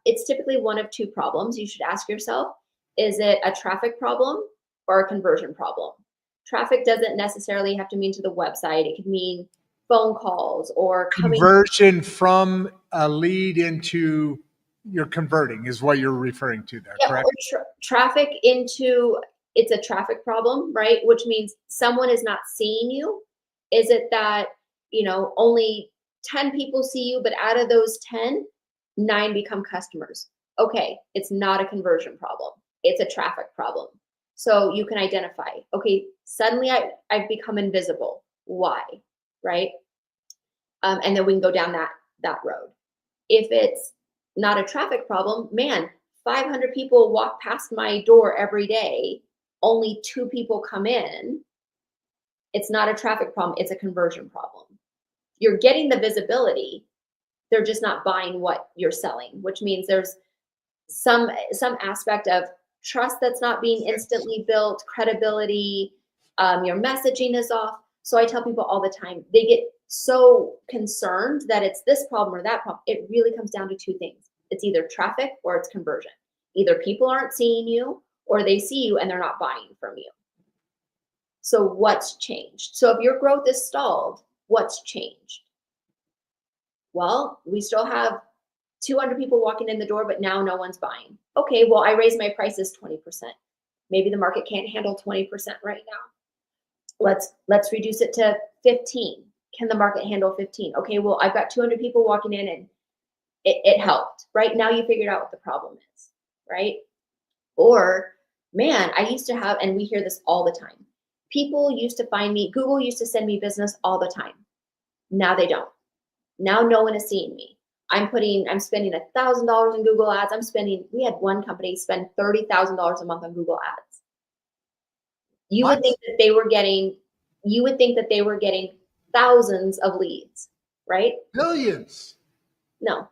It's typically one of two problems you should ask yourself. Is it a traffic problem or a conversion problem? Traffic doesn't necessarily have to mean to the website. It could mean phone calls or conversion from a lead into you're converting is what you're referring to there, correct? Traffic into, it's a traffic problem, right? Which means someone is not seeing you. Is it that, only 10 people see you, but out of those 10, 9 become customers? Okay, it's not a conversion problem. It's a traffic problem. So you can identify, okay, suddenly I've become invisible. Why? Right? And then we can go down that road. If it's not a traffic problem, man, 500 people walk past my door every day, only 2 people come in. It's not a traffic problem, it's a conversion problem. You're getting the visibility, they're just not buying what you're selling, which means there's some aspect of trust that's not being instantly built, credibility, your messaging is off. So I tell people all the time, they get so concerned that it's this problem or that problem. It really comes down to 2 things. It's either traffic or it's conversion. Either people aren't seeing you or they see you and they're not buying from you. So what's changed? So if your growth is stalled, what's changed? Well, we still have 200 people walking in the door, but now no one's buying. Okay, well, I raised my prices 20%. Maybe the market can't handle 20% right now. Let's reduce it to 15. Can the market handle 15? Okay, well, I've got 200 people walking in and it helped, right? Now you figured out what the problem is, right? Or, man, I used to have, and we hear this all the time. People used to find me, Google used to send me business all the time. Now they don't. Now no one is seeing me. I'm spending $1,000 in Google ads. We had one company spend $30,000 a month on Google ads. You would What? think that they were getting thousands of leads, right? Billions. No,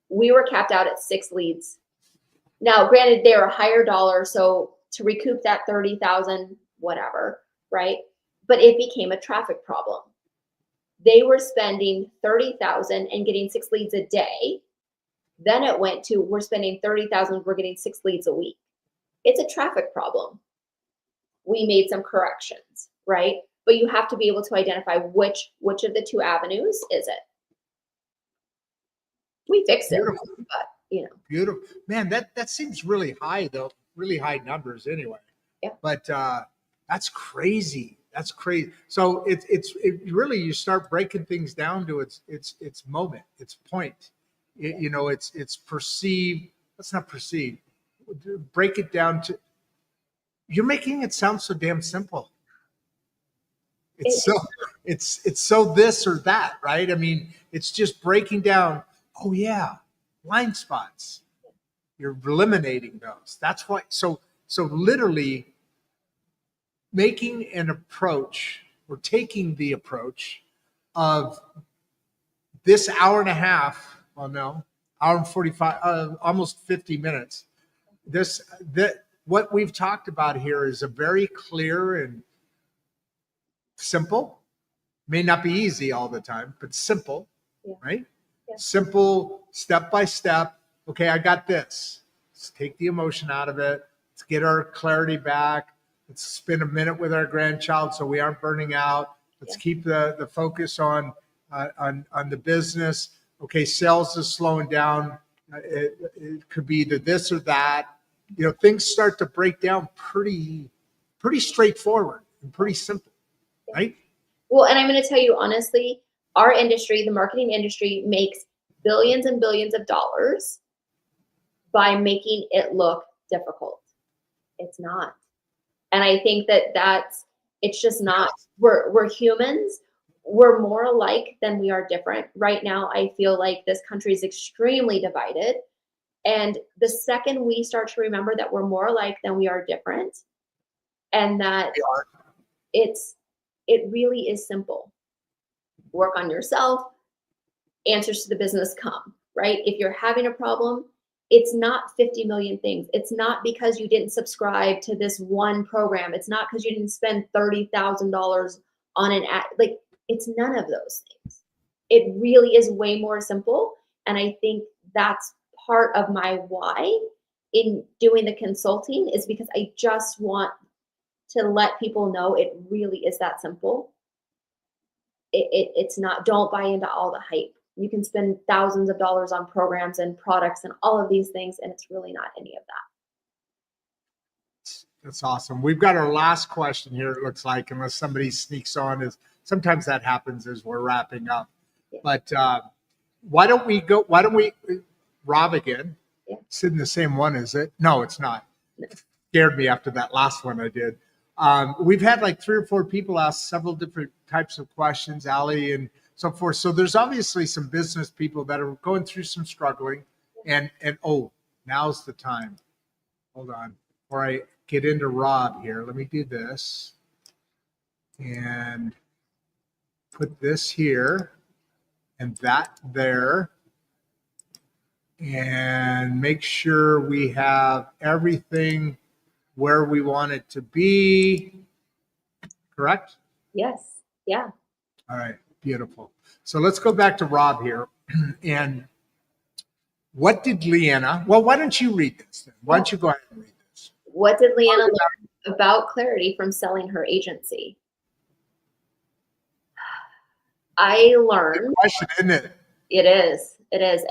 we were capped out at 6 leads. Now, granted, they're a higher dollar, so to recoup that 30,000, whatever, right? But it became a traffic problem. They were spending 30,000 and getting 6 leads a day. Then it went to, we're spending 30,000, we're getting 6 leads a week. It's a traffic problem. We made some corrections, right? But you have to be able to identify which of the 2 avenues is it. We fixed it, Beautiful. but you know. Beautiful. Man, that seems really high though. Really high numbers anyway. Yeah. But that's crazy. That's crazy. So it really, you start breaking things down to its moment, its point. It's perceived. Let's not perceive. Break it down to. You're making it sound so damn simple. It's so this or that, right? I mean, it's just breaking down. Oh yeah, blind spots. You're eliminating those. That's why. So literally making an approach or taking the approach of this hour and a half. Well, no, hour and 45, almost 50 minutes. What we've talked about here is a very clear and simple. May not be easy all the time, but simple, Yeah. right? Yeah. Simple, step by step. Okay, I got this. Let's take the emotion out of it. Let's get our clarity back. Let's spend a minute with our grandchild so we aren't burning out. Let's keep the focus on the business. Okay, sales is slowing down. It could be either this or that. Things start to break down pretty straightforward and pretty simple, right? Well, and I'm going to tell you honestly, our industry, the marketing industry, makes billions and billions of dollars by making it look difficult. It's not. And I think it's just not. We're humans. We're more alike than we are different. Right now, I feel like this country is extremely divided. And the second we start to remember that we're more alike than we are different, and that it really is simple. Work on yourself, answers to the business come, right? If you're having a problem, it's not 50 million things. It's not because you didn't subscribe to this one program. It's not because you didn't spend $30,000 on an ad. Like, it's none of those things. It really is way more simple. And I think that's part of my why in doing the consulting, is because I just want to let people know it really is that simple. It's not, don't buy into all the hype. You can spend thousands of dollars on programs and products and all of these things, and it's really not any of that. That's awesome. We've got our last question here, it looks like, unless somebody sneaks on. Is sometimes that happens as we're wrapping up. Yeah. But why don't we Rob again? Yeah. It's in the same one, is it? No, it's not. No. Scared me after that last one I did. We've had like 3 or 4 people ask several different types of questions, Allie, and so forth. So there's obviously some business people that are going through some struggling, and now's the time. Hold on, before I get into Rob here, let me do this and put this here and that there, and make sure we have everything where we want it to be. Correct? Yes. Yeah. All right. Beautiful. So let's go back to Rob here. And what did Leanna, well, why don't you read this then? Why don't you go ahead and read this? What did Leanna learn about clarity from selling her agency? I learned. Good question, isn't it? It is.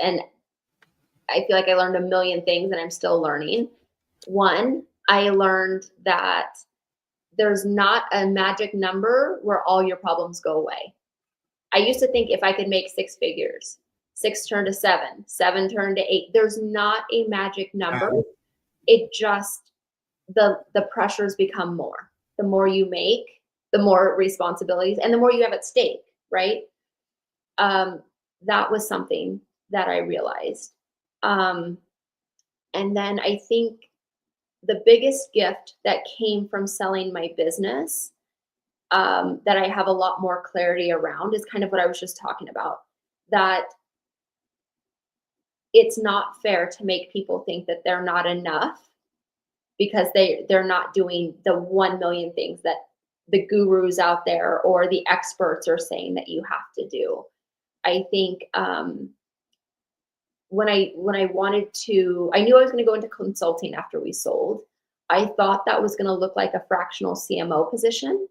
And I feel like I learned a million things and I'm still learning. One, I learned that there's not a magic number where all your problems go away. I used to think if I could make 6 figures, 6 turned to 7, 7 turned to 8. There's not a magic number. It just, the pressures become more. The more you make, the more responsibilities, and the more you have at stake, right? that was something that I realized. And then I think the biggest gift that came from selling my business, that I have a lot more clarity around, is kind of what I was just talking about. That it's not fair to make people think that they're not enough because they're not doing the 1 million things that the gurus out there or the experts are saying that you have to do. I think when I wanted to, I knew I was going to go into consulting after we sold. I thought that was going to look like a fractional CMO position.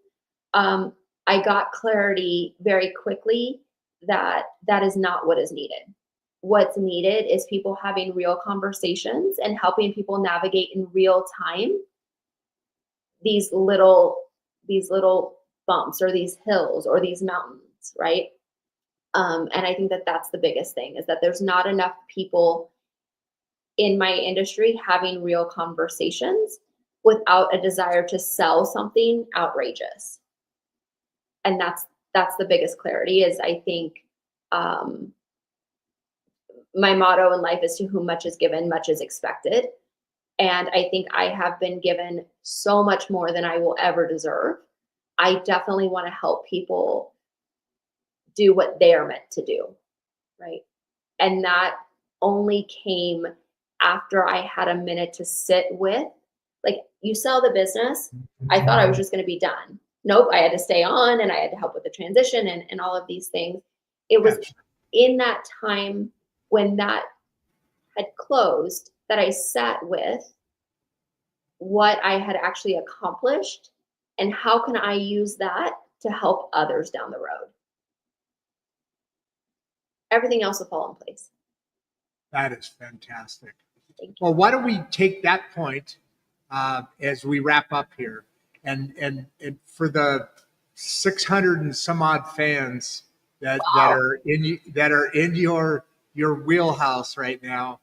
I got clarity very quickly that that is not what is needed. What's needed is people having real conversations and helping people navigate in real time these little bumps or these hills or these mountains, right? And I think that that's the biggest thing, is that there's not enough people in my industry having real conversations without a desire to sell something outrageous. And that's the biggest clarity, is I think my motto in life is, to whom much is given, much is expected. And I think I have been given so much more than I will ever deserve. I definitely want to help people do what they are meant to do, right? And that only came after I had a minute to sit with, like, you sell the business. I thought I was just going to be done. Nope, I had to stay on, and I had to help with the transition and all of these things. It was in that time when that had closed that I sat with what I had actually accomplished and how can I use that to help others down the road. Everything else will fall in place. That is fantastic. Thank you. Well, why don't we take that point as we wrap up here, and for the 600 and some odd fans that are in your wheelhouse right now,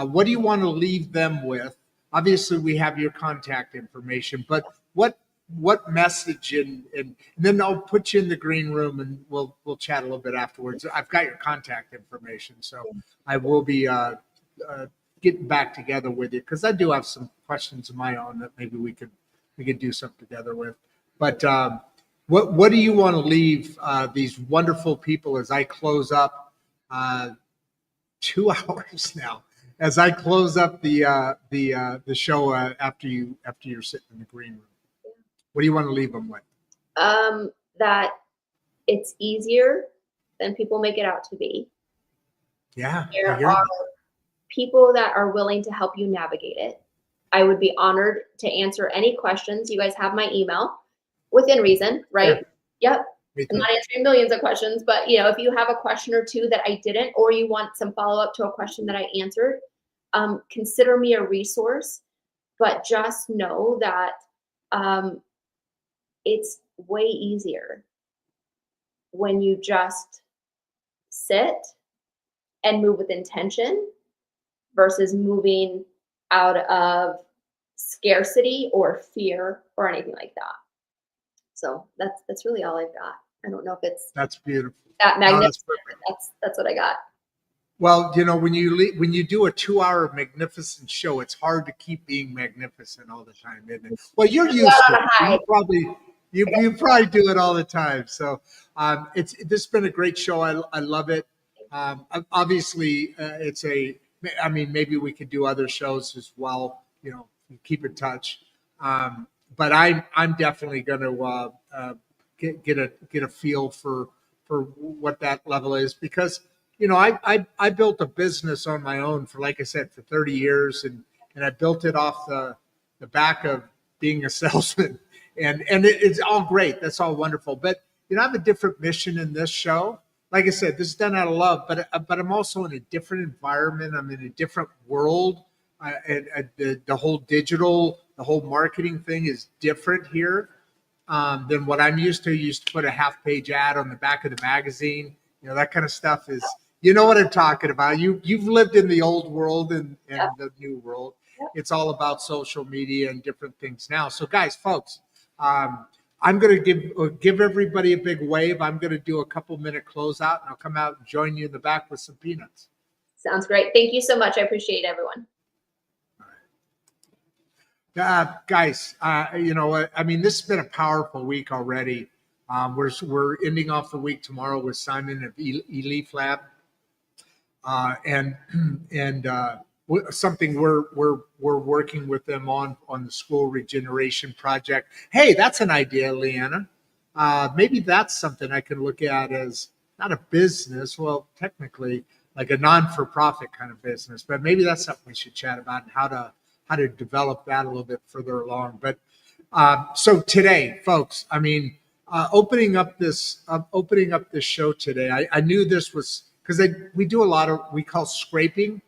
what do you want to leave them with? Obviously, we have your contact information, but what message, and then I'll put you in the green room and we'll chat a little bit afterwards. I've got your contact information, so I will be getting back together with you, because I do have some questions of my own that maybe we could do something together with. But what do you want to leave these wonderful people as I close up 2 hours now? As I close up the show after you're sitting in the green room, what do you want to leave them with? That it's easier than people make it out to be. Yeah, there are people that are willing to help you navigate it. I would be honored to answer any questions. You guys have my email, within reason, right? Yep. I'm not answering millions of questions, but if you have a question or two that I didn't, or you want some follow-up to a question that I answered, consider me a resource. But just know that it's way easier when you just sit and move with intention versus moving out of scarcity or fear or anything like that. So that's really all I've got. I don't know if it's that's beautiful. That magnificent. No, that's what I got. Well, when you do a 2-hour magnificent show, it's hard to keep being magnificent all the time, isn't it? Well, you're used to it. You probably do it all the time. So this has been a great show. I love it. Obviously, maybe we could do other shows as well. Keep in touch. But I'm definitely going to get a feel for what that level is, because I built a business on my own for, like I said, for 30 years, and I built it off the back of being a salesman, and it's all great. That's all wonderful. But I have a different mission in this show. Like I said, this is done out of love, but I'm also in a different environment. I'm in a different world. The whole digital, the whole marketing thing is different here than what I'm used to. Used to put a half-page ad on the back of the magazine. That kind of stuff is. You know what I'm talking about. You've lived in the old world and the new world. It's all about social media and different things now. So guys, folks, I'm going to give everybody a big wave. I'm going to do a couple-minute closeout, and I'll come out and join you in the back with some peanuts. Sounds great. Thank you so much. I appreciate everyone. Guys, you know what? I mean, this has been a powerful week already. We're ending off the week tomorrow with Simon of eLeaf Lab, and something we're working with them on the school regeneration project. Hey, that's an idea, Leanna. Maybe that's something I can look at as not a business. Well, technically, like a non-for-profit kind of business, but maybe that's something we should chat about and how to develop that a little bit further along. But so today, folks, I mean, opening up this show today, I knew this was because we do a lot of, we call scraping.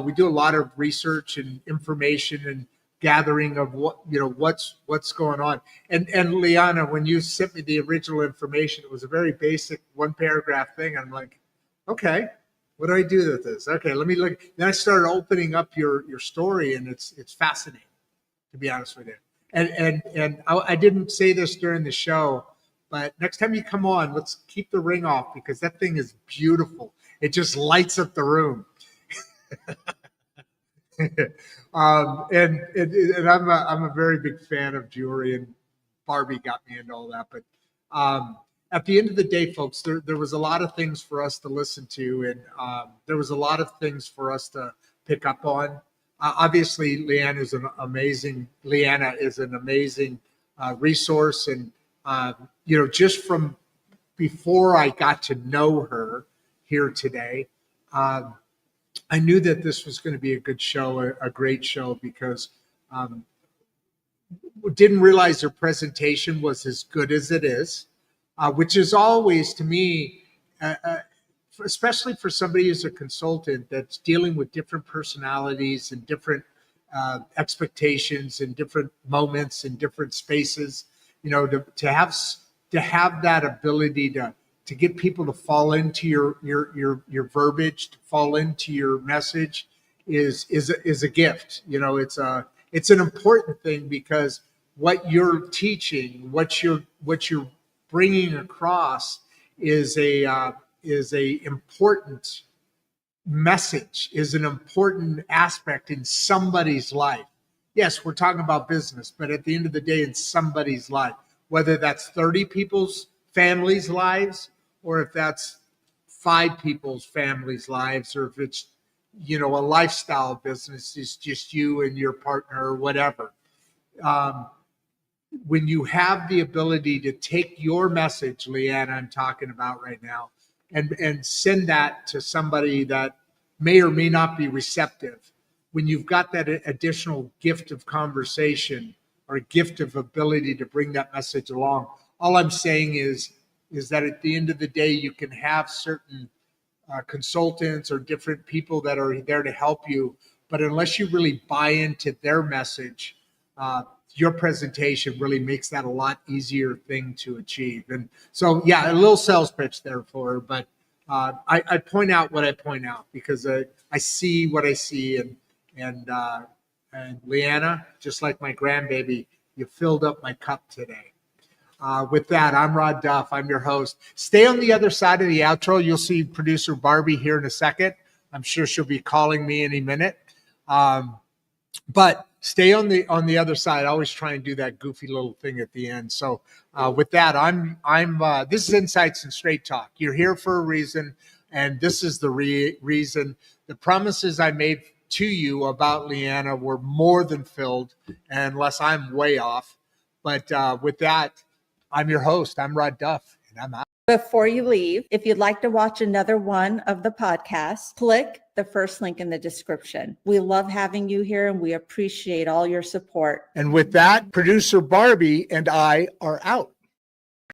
We do a lot of research and information and gathering of what's going on. And Leanna, when you sent me the original information, it was a very basic 1-paragraph thing. I'm like, okay, what do I do with this? Okay, let me look. Then I started opening up your story, and it's fascinating, to be honest with you. And I didn't say this during the show, but next time you come on, let's keep the ring off because that thing is beautiful. It just lights up the room. And I'm a very big fan of jewelry, and Barbie got me into all that. But at the end of the day, folks, there was a lot of things for us to listen to, and there was a lot of things for us to pick up on. Obviously, Leanna is an amazing resource, and just from before I got to know her here today, I knew that this was going to be a good show, a great show, because didn't realize her presentation was as good as it is, which is always, to me, especially for somebody who's a consultant that's dealing with different personalities and different expectations and different moments and different spaces, to have that ability to get people to fall into your verbiage, to fall into your message is a gift. It's an important thing because what you're teaching, what you're bringing across is a important message, is an important aspect in somebody's life. Yes, we're talking about business, but at the end of the day, in somebody's life, whether that's 30 people's families' lives, or if that's 5 people's families' lives, or if it's, a lifestyle business, it's just you and your partner or whatever. When you have the ability to take your message, Leanna, I'm talking about right now, and send that to somebody that may or may not be receptive, when you've got that additional gift of conversation or a gift of ability to bring that message along, all I'm saying is that at the end of the day, you can have certain consultants or different people that are there to help you, but unless you really buy into their message, your presentation really makes that a lot easier thing to achieve. And so, yeah, a little sales pitch there for her, but I point out what I point out because I see what I see, and Leanna, just like my grandbaby, you filled up my cup today. With that, I'm Rod Duff. I'm your host. Stay on the other side of the outro. You'll see producer Barbie here in a second. I'm sure she'll be calling me any minute. But stay on the other side. I always try and do that goofy little thing at the end. So with that, I'm this is Insights and Straight Talk. You're here for a reason, and this is the reason. The promises I made to you about Leanna were more than filled, unless I'm way off. But with that, I'm your host. I'm Rod Duff, and I'm out. Before you leave, if you'd like to watch another one of the podcasts, click the first link in the description. We love having you here, and we appreciate all your support. And with that, producer Barbie and I are out.